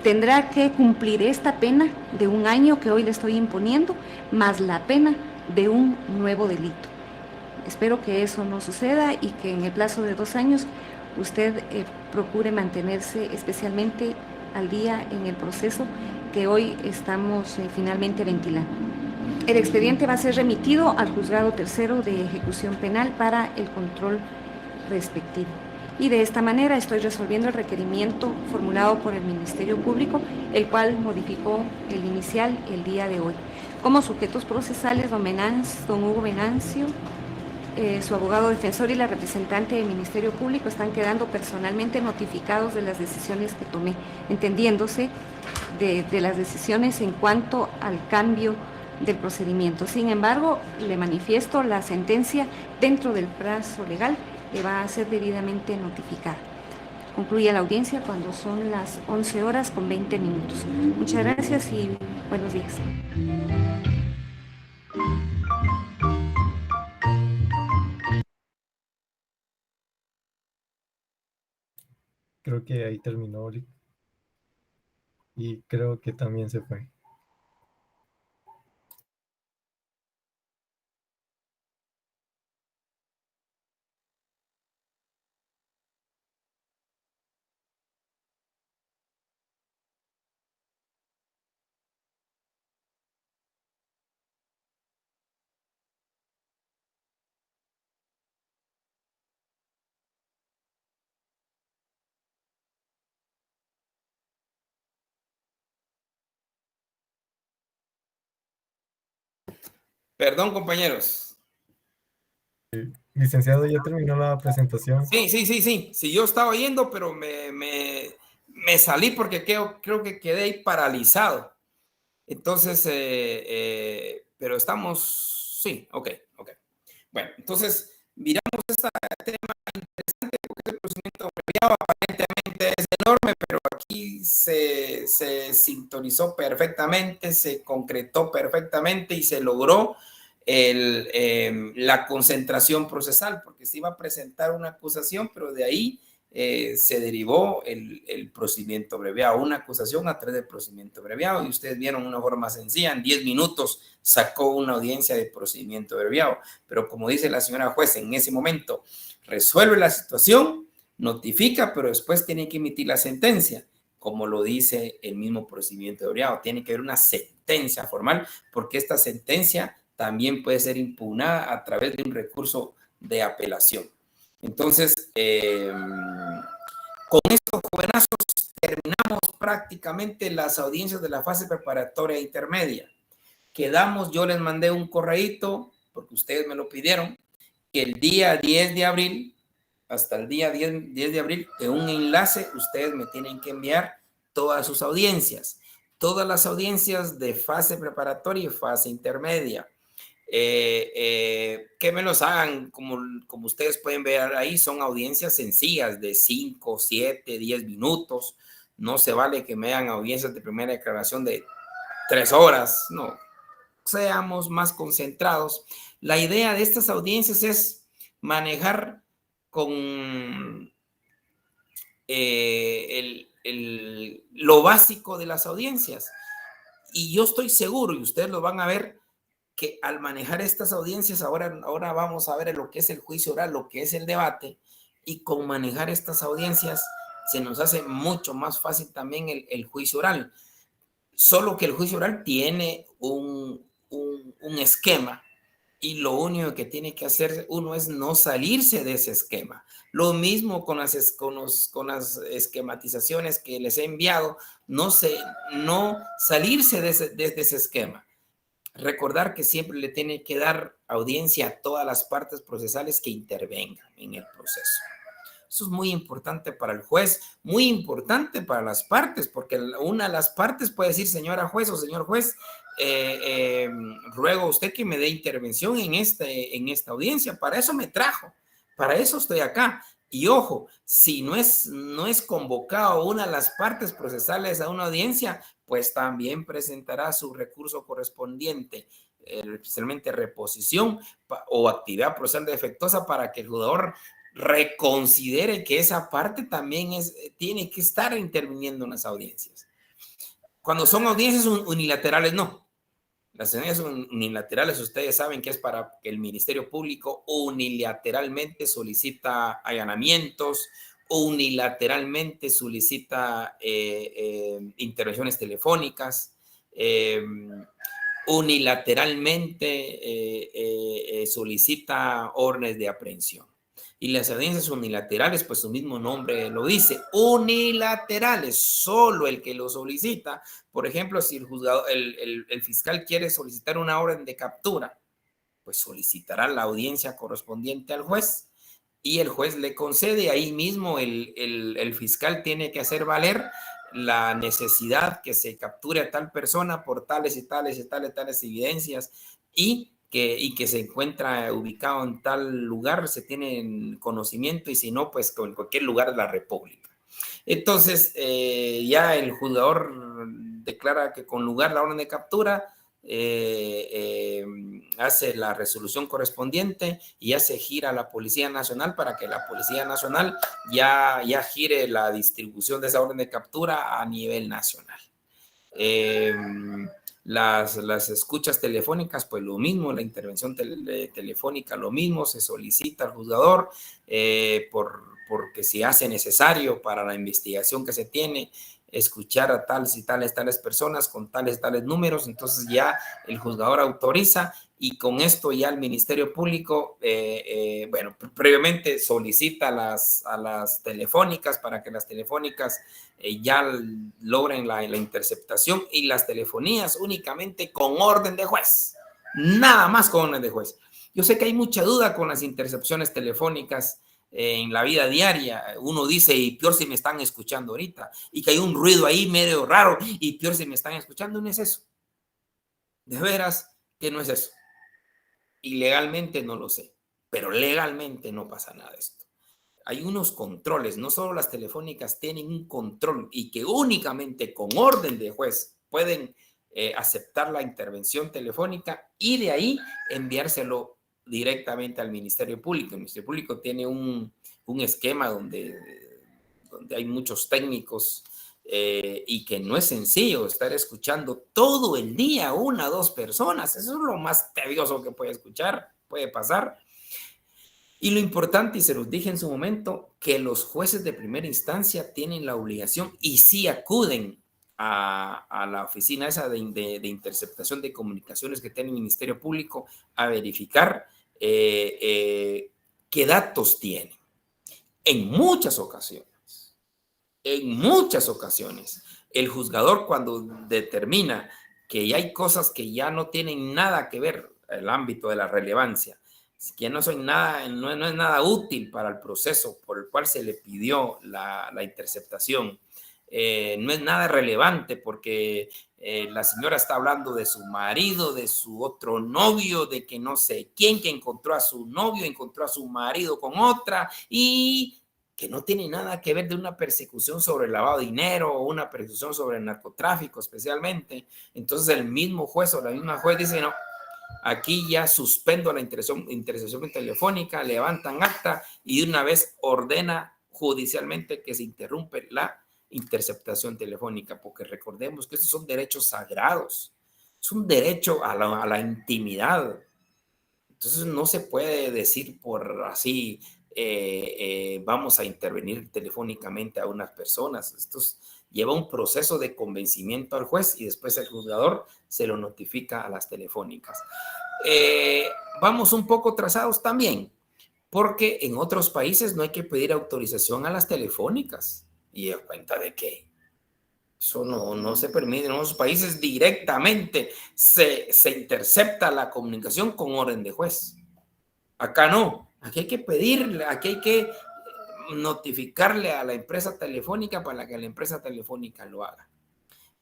tendrá que cumplir esta pena de 1 año que hoy le estoy imponiendo, más la pena de un nuevo delito. Espero que eso no suceda y que en el plazo de 2 años usted procure mantenerse especialmente al día en el proceso que hoy estamos finalmente ventilando. El expediente va a ser remitido al juzgado tercero de ejecución penal para el control respectivo. Y de esta manera estoy resolviendo el requerimiento formulado por el Ministerio Público, el cual modificó el inicial el día de hoy. Como sujetos procesales, don Hugo Venancio, su abogado defensor y la representante del Ministerio Público están quedando personalmente notificados de las decisiones que tomé, entendiéndose de las decisiones en cuanto al cambio del procedimiento. Sin embargo, le manifiesto la sentencia dentro del plazo legal que va a ser debidamente notificada. Concluye la audiencia cuando son las 11:20. Muchas gracias y buenos días. Creo que ahí terminó, Oli. Y creo que también se fue. Perdón, compañeros. Licenciado, ya terminó la presentación. Sí. Sí, yo estaba oyendo, pero me salí porque creo que quedé ahí paralizado. Entonces, pero estamos, sí, ok. Bueno, entonces, miramos este tema interesante porque el procedimiento abreviado aparentemente es enorme, pero aquí se sintonizó perfectamente, se concretó perfectamente y se logró la concentración procesal, porque se iba a presentar una acusación, pero de ahí se derivó el procedimiento abreviado, una acusación a través del procedimiento abreviado, y ustedes vieron una forma sencilla, en 10 minutos sacó una audiencia de procedimiento abreviado, pero como dice la señora juez, en ese momento resuelve la situación, notifica, pero después tiene que emitir la sentencia, como lo dice el mismo procedimiento abreviado, tiene que haber una sentencia formal, porque esta sentencia también puede ser impugnada a través de un recurso de apelación. Entonces, con estos jovenazos terminamos prácticamente las audiencias de la fase preparatoria e intermedia. Quedamos, yo les mandé un correíto, porque ustedes me lo pidieron, que el día 10 de abril, hasta el día 10 de abril, en un enlace, ustedes me tienen que enviar todas sus audiencias. Todas las audiencias de fase preparatoria y fase intermedia. Que me los hagan, como ustedes pueden ver ahí, son audiencias sencillas de 5, 7, 10 minutos. No se vale que me hagan audiencias de primera declaración de 3 horas, no. Seamos más concentrados. La idea de estas audiencias es manejar con lo básico de las audiencias. Y yo estoy seguro, y ustedes lo van a ver, que al manejar estas audiencias, ahora vamos a ver lo que es el juicio oral, lo que es el debate, y con manejar estas audiencias se nos hace mucho más fácil también el juicio oral. Solo que el juicio oral tiene un esquema, y lo único que tiene que hacer uno es no salirse de ese esquema. Lo mismo con las esquematizaciones que les he enviado, no salirse de ese esquema. Recordar que siempre le tiene que dar audiencia a todas las partes procesales que intervengan en el proceso. Eso es muy importante para el juez, muy importante para las partes, porque una de las partes puede decir, señora juez o señor juez, ruego a usted que me dé intervención en esta audiencia. Para eso me trajo, para eso estoy acá. Y ojo, si no es convocado una de las partes procesales a una audiencia, pues también presentará su recurso correspondiente, especialmente reposición o actividad procesal defectuosa, para que el juzgador reconsidere que esa parte también tiene que estar interviniendo en las audiencias. Cuando son audiencias unilaterales, no. Las audiencias unilaterales, ustedes saben que es para que el Ministerio Público unilateralmente solicita allanamientos, unilateralmente solicita intervenciones telefónicas, unilateralmente solicita órdenes de aprehensión. Y las audiencias unilaterales, pues su mismo nombre lo dice, unilaterales, solo el que lo solicita. Por ejemplo, si el fiscal quiere solicitar una orden de captura, pues solicitará la audiencia correspondiente al juez, y el juez le concede. Ahí mismo el fiscal tiene que hacer valer la necesidad que se capture a tal persona por tales evidencias, y que se encuentra ubicado en tal lugar, se tiene conocimiento, y si no, pues en cualquier lugar de la República. Entonces, ya el juzgador declara que con lugar la orden de captura, hace la resolución correspondiente y hace gira a la Policía Nacional para que la Policía Nacional ya gire la distribución de esa orden de captura a nivel nacional. Las escuchas telefónicas, pues lo mismo, la intervención telefónica, lo mismo, se solicita al juzgador porque se hace necesario para la investigación que se tiene, escuchar a tales y tales personas con tales y tales números. Entonces ya el juzgador autoriza, y con esto ya el Ministerio Público, previamente solicita a las telefónicas para que las telefónicas ya logren la interceptación, y las telefonías únicamente con orden de juez. nada más con órdenes de juez. Yo sé que hay mucha duda con las intercepciones telefónicas en la vida diaria. Uno dice, y peor si me están escuchando ahorita, y que hay un ruido ahí medio raro, y peor si me están escuchando. No es eso. De veras que no es eso. Y legalmente no lo sé, pero legalmente no pasa nada de esto. Hay unos controles, no solo las telefónicas tienen un control y que únicamente con orden de juez pueden aceptar la intervención telefónica y de ahí enviárselo directamente al Ministerio Público. El Ministerio Público tiene un esquema donde hay muchos técnicos y que no es sencillo estar escuchando todo el día una o dos personas. Eso es lo más tedioso que puede pasar. Y lo importante, y se los dije en su momento, que los jueces de primera instancia tienen la obligación y sí acuden a la oficina esa de interceptación de comunicaciones que tiene el Ministerio Público a verificar qué datos tienen. En muchas ocasiones, el juzgador cuando determina que ya hay cosas que ya no tienen nada que ver el ámbito de la relevancia, que no es nada útil para el proceso por el cual se le pidió la interceptación, no es nada relevante porque la señora está hablando de su marido, de su otro novio, de que no sé quién, que encontró a su novio, encontró a su marido con otra y que no tiene nada que ver de una persecución sobre el lavado de dinero o una persecución sobre el narcotráfico especialmente. Entonces el mismo juez o la misma juez dice, no, aquí ya suspendo la intercepción telefónica, levantan acta y de una vez ordena judicialmente que se interrumpe la interceptación telefónica, porque recordemos que estos son derechos sagrados, es un derecho a la intimidad. Entonces no se puede decir por así, vamos a intervenir telefónicamente a unas personas. Esto lleva un proceso de convencimiento al juez y después el juzgador se lo notifica a las telefónicas. Vamos un poco trazados también, porque en otros países no hay que pedir autorización a las telefónicas. ¿Y a cuenta de qué? Eso no se permite. En otros países directamente se intercepta la comunicación con orden de juez. Acá no. Aquí hay que pedirle, aquí hay que notificarle a la empresa telefónica para que la empresa telefónica lo haga.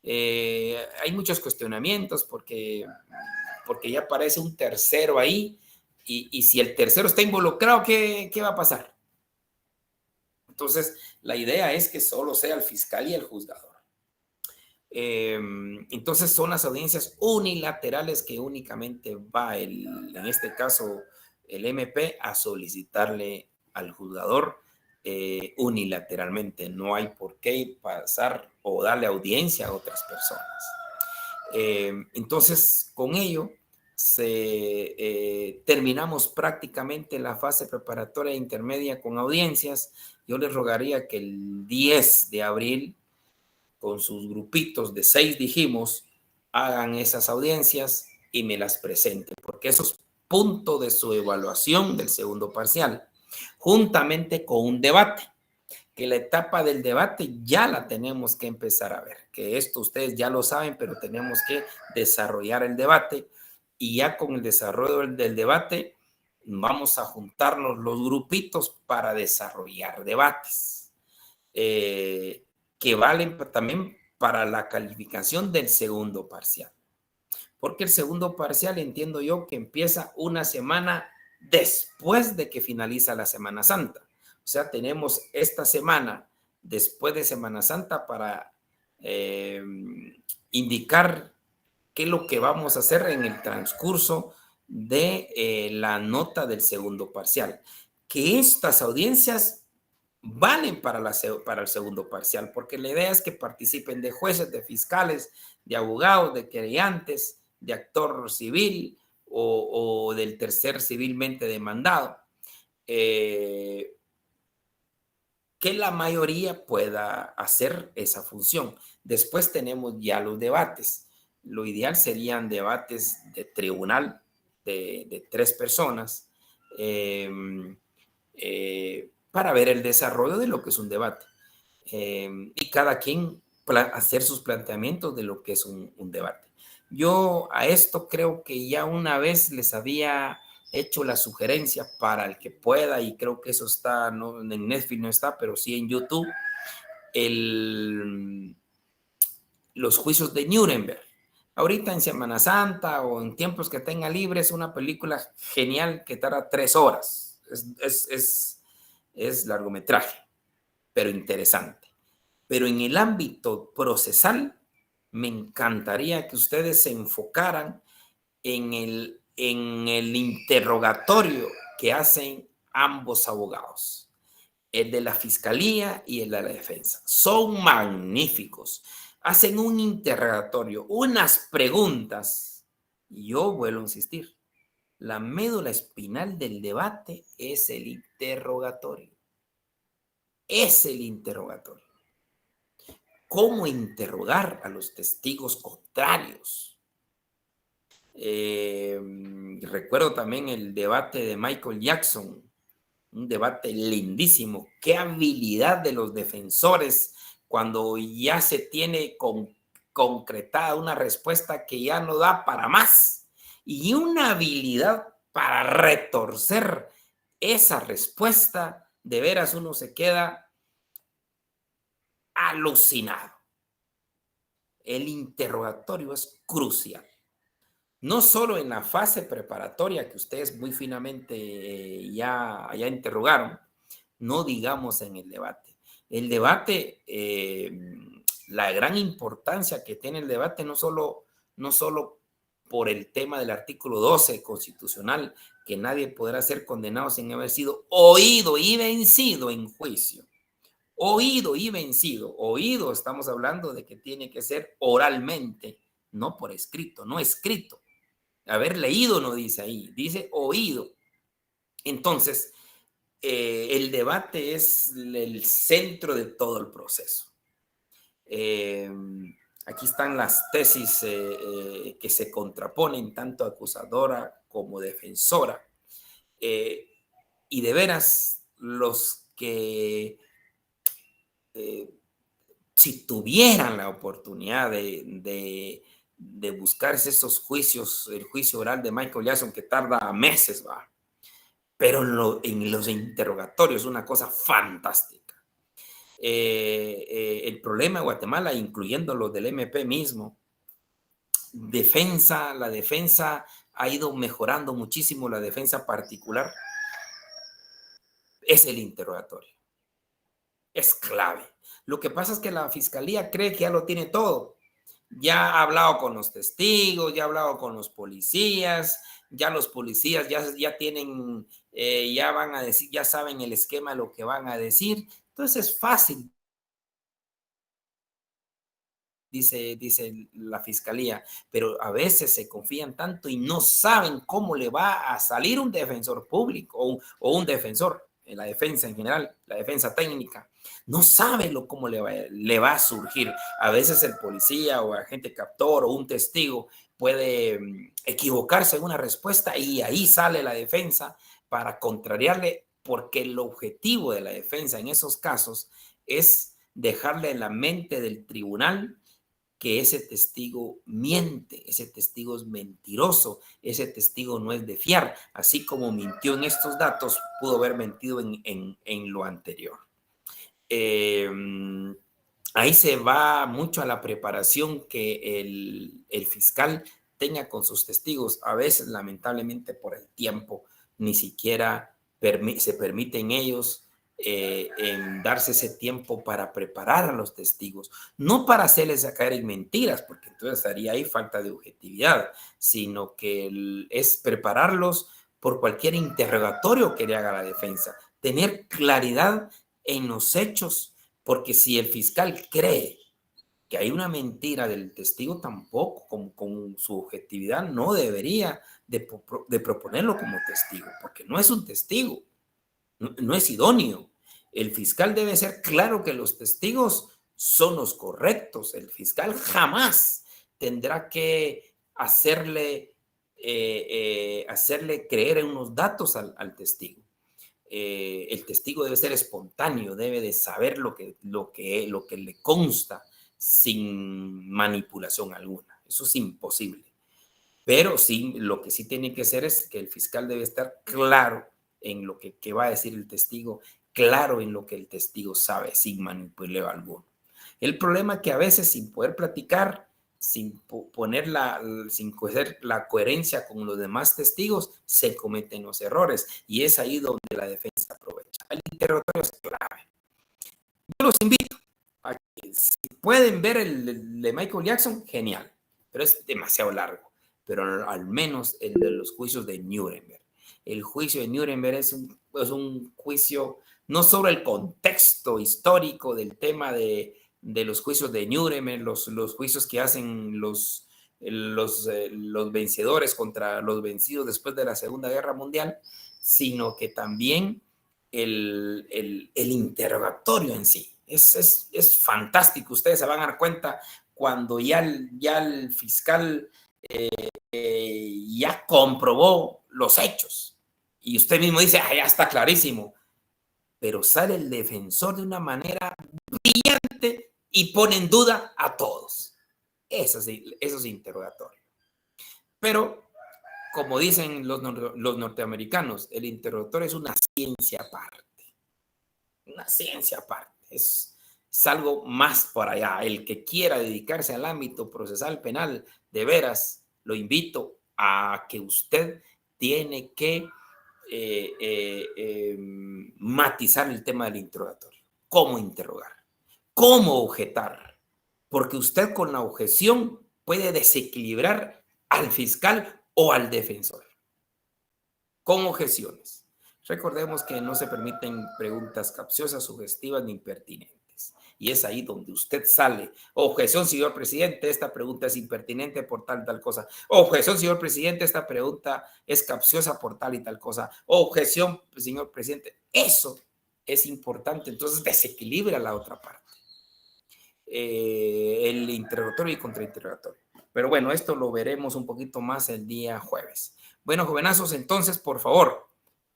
Hay muchos cuestionamientos porque ya aparece un tercero ahí y si el tercero está involucrado, ¿qué va a pasar? Entonces, la idea es que solo sea el fiscal y el juzgador. Entonces, son las audiencias unilaterales que únicamente va, en este caso, el MP a solicitarle al juzgador unilateralmente. No hay por qué pasar o darle audiencia a otras personas. Entonces, con ello, terminamos prácticamente la fase preparatoria e intermedia con audiencias. Yo les rogaría que el 10 de abril, con sus grupitos de 6, dijimos, hagan esas audiencias y me las presenten, porque eso es punto de su evaluación del segundo parcial, juntamente con un debate, que la etapa del debate ya la tenemos que empezar a ver, que esto ustedes ya lo saben, pero tenemos que desarrollar el debate y ya con el desarrollo del debate vamos a juntarnos los grupitos para desarrollar debates que valen también para la calificación del segundo parcial. Porque el segundo parcial entiendo yo que empieza una semana después de que finaliza la Semana Santa. O sea, tenemos esta semana después de Semana Santa para indicar qué es lo que vamos a hacer en el transcurso de la nota del segundo parcial. Que estas audiencias valen para el segundo parcial, porque la idea es que participen de jueces, de fiscales, de abogados, de querellantes, de actor civil o del tercer civilmente demandado, que la mayoría pueda hacer esa función. Después tenemos ya los debates. Lo ideal serían debates de tribunal de 3 personas para ver el desarrollo de lo que es un debate y cada quien hacer sus planteamientos de lo que es un debate. Yo a esto creo que ya una vez les había hecho la sugerencia para el que pueda, y creo que eso está, no, en Netflix no está, pero sí en YouTube, los juicios de Nuremberg. Ahorita en Semana Santa o en tiempos que tenga libres, una película genial que tarda 3 horas. Es largometraje, pero interesante. Pero en el ámbito procesal, me encantaría que ustedes se enfocaran en el interrogatorio que hacen ambos abogados, el de la fiscalía y el de la defensa. Son magníficos. Hacen un interrogatorio, unas preguntas. Y yo vuelvo a insistir, la médula espinal del debate es el interrogatorio. Es el interrogatorio. ¿Cómo interrogar a los testigos contrarios? Recuerdo también el debate de Michael Jackson, un debate lindísimo. Qué habilidad de los defensores cuando ya se tiene concretada una respuesta que ya no da para más, y una habilidad para retorcer esa respuesta. De veras uno se queda alucinado. El interrogatorio es crucial. No solo en la fase preparatoria que ustedes muy finamente ya interrogaron, no digamos en el debate. El debate, la gran importancia que tiene el debate, no solo por el tema del artículo 12 constitucional, que nadie podrá ser condenado sin haber sido oído y vencido en juicio. Oído y vencido. Oído, estamos hablando de que tiene que ser oralmente, no por escrito, no escrito. Haber leído no dice ahí, dice oído. Entonces, el debate es el centro de todo el proceso. Aquí están las tesis que se contraponen, tanto acusadora como defensora. Y de veras, los que si tuvieran la oportunidad de buscarse esos juicios, el juicio oral de Michael Jackson, que tarda meses, va. Pero en los interrogatorios es una cosa fantástica. El problema de Guatemala, incluyendo los del MP mismo, la defensa ha ido mejorando muchísimo, la defensa particular, es el interrogatorio. Es clave. Lo que pasa es que la fiscalía cree que ya lo tiene todo. Ya ha hablado con los testigos, ya ha hablado con los policías, ya los policías ya tienen, ya van a decir, ya saben el esquema de lo que van a decir. Entonces es fácil, dice la fiscalía, pero a veces se confían tanto y no saben cómo le va a salir un defensor público o un defensor, en la defensa en general, la defensa técnica. No sabe cómo le va a surgir. A veces el policía o agente captor o un testigo puede equivocarse en una respuesta y ahí sale la defensa para contrariarle, porque el objetivo de la defensa en esos casos es dejarle en la mente del tribunal que ese testigo miente, ese testigo es mentiroso, ese testigo no es de fiar. Así como mintió en estos datos, pudo haber mentido en lo anterior. Ahí se va mucho a la preparación que el fiscal tenga con sus testigos. A veces, lamentablemente, por el tiempo, ni siquiera se permiten ellos en darse ese tiempo para preparar a los testigos, no para hacerles caer en mentiras, porque entonces estaría ahí falta de objetividad, sino que es prepararlos por cualquier interrogatorio que le haga la defensa, tener claridad en los hechos, porque si el fiscal cree que hay una mentira del testigo, tampoco con su objetividad no debería de proponerlo como testigo, porque no es un testigo. No es idóneo. El fiscal debe ser claro que los testigos son los correctos. El fiscal jamás tendrá que hacerle creer en unos datos al testigo. El testigo debe ser espontáneo, debe de saber lo que le consta sin manipulación alguna. Eso es imposible. Pero sí, lo que sí tiene que ser es que el fiscal debe estar claro en lo que va a decir el testigo, claro en lo que el testigo sabe, sin manipuleo alguno. El problema es que a veces sin poder platicar, sin poner sin coger la coherencia con los demás testigos, se cometen los errores y es ahí donde la defensa aprovecha. El interrogatorio es clave. Yo los invito a que si pueden ver el de Michael Jackson, genial, pero es demasiado largo. Pero al menos el de los juicios de Nuremberg. El juicio de Nuremberg es un juicio no sobre el contexto histórico del tema de los juicios de Nuremberg, los juicios que hacen los vencedores contra los vencidos después de la Segunda Guerra Mundial, sino que también el interrogatorio en sí. Es fantástico. Ustedes se van a dar cuenta cuando ya el fiscal ya comprobó los hechos y usted mismo dice, ya está clarísimo, pero sale el defensor de una manera brillante y pone en duda a todos. Eso es interrogatorio. Pero, como dicen los norteamericanos, el interrogatorio es una ciencia aparte. Una ciencia aparte. Es algo más por allá. El que quiera dedicarse al ámbito procesal penal, de veras, lo invito a que usted tiene que matizar el tema del interrogatorio. ¿Cómo interrogar? ¿Cómo objetar? Porque usted con la objeción puede desequilibrar al fiscal o al defensor. Con objeciones. Recordemos que no se permiten preguntas capciosas, sugestivas ni impertinentes. Y es ahí donde usted sale. Objeción, señor presidente, esta pregunta es impertinente por tal cosa. Objeción, señor presidente, esta pregunta es capciosa por tal y tal cosa. Objeción, señor presidente. Eso es importante. Entonces desequilibra la otra parte. El interrogatorio y contrainterrogatorio. Pero bueno, esto lo veremos un poquito más el día jueves. Bueno, jovenazos, entonces, por favor,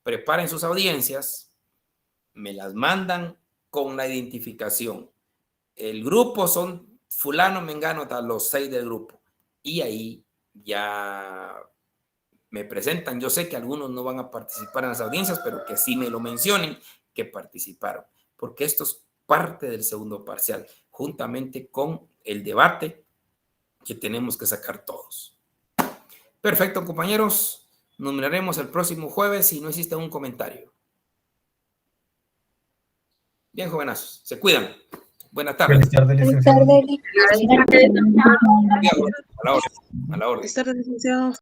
preparen sus audiencias. Me las mandan con la identificación. El grupo son fulano, mengano, los 6 del grupo. Y ahí ya me presentan. Yo sé que algunos no van a participar en las audiencias, pero que sí me lo mencionen que participaron. Porque esto es parte del segundo parcial, juntamente con el debate que tenemos que sacar todos. Perfecto, compañeros. Nos miraremos el próximo jueves si no existe un comentario. Bien, jovenazos, se cuidan. Buenas tardes. Buenas tardes, licenciado. Buenas tardes. A la orden. Buenas tardes, licenciado.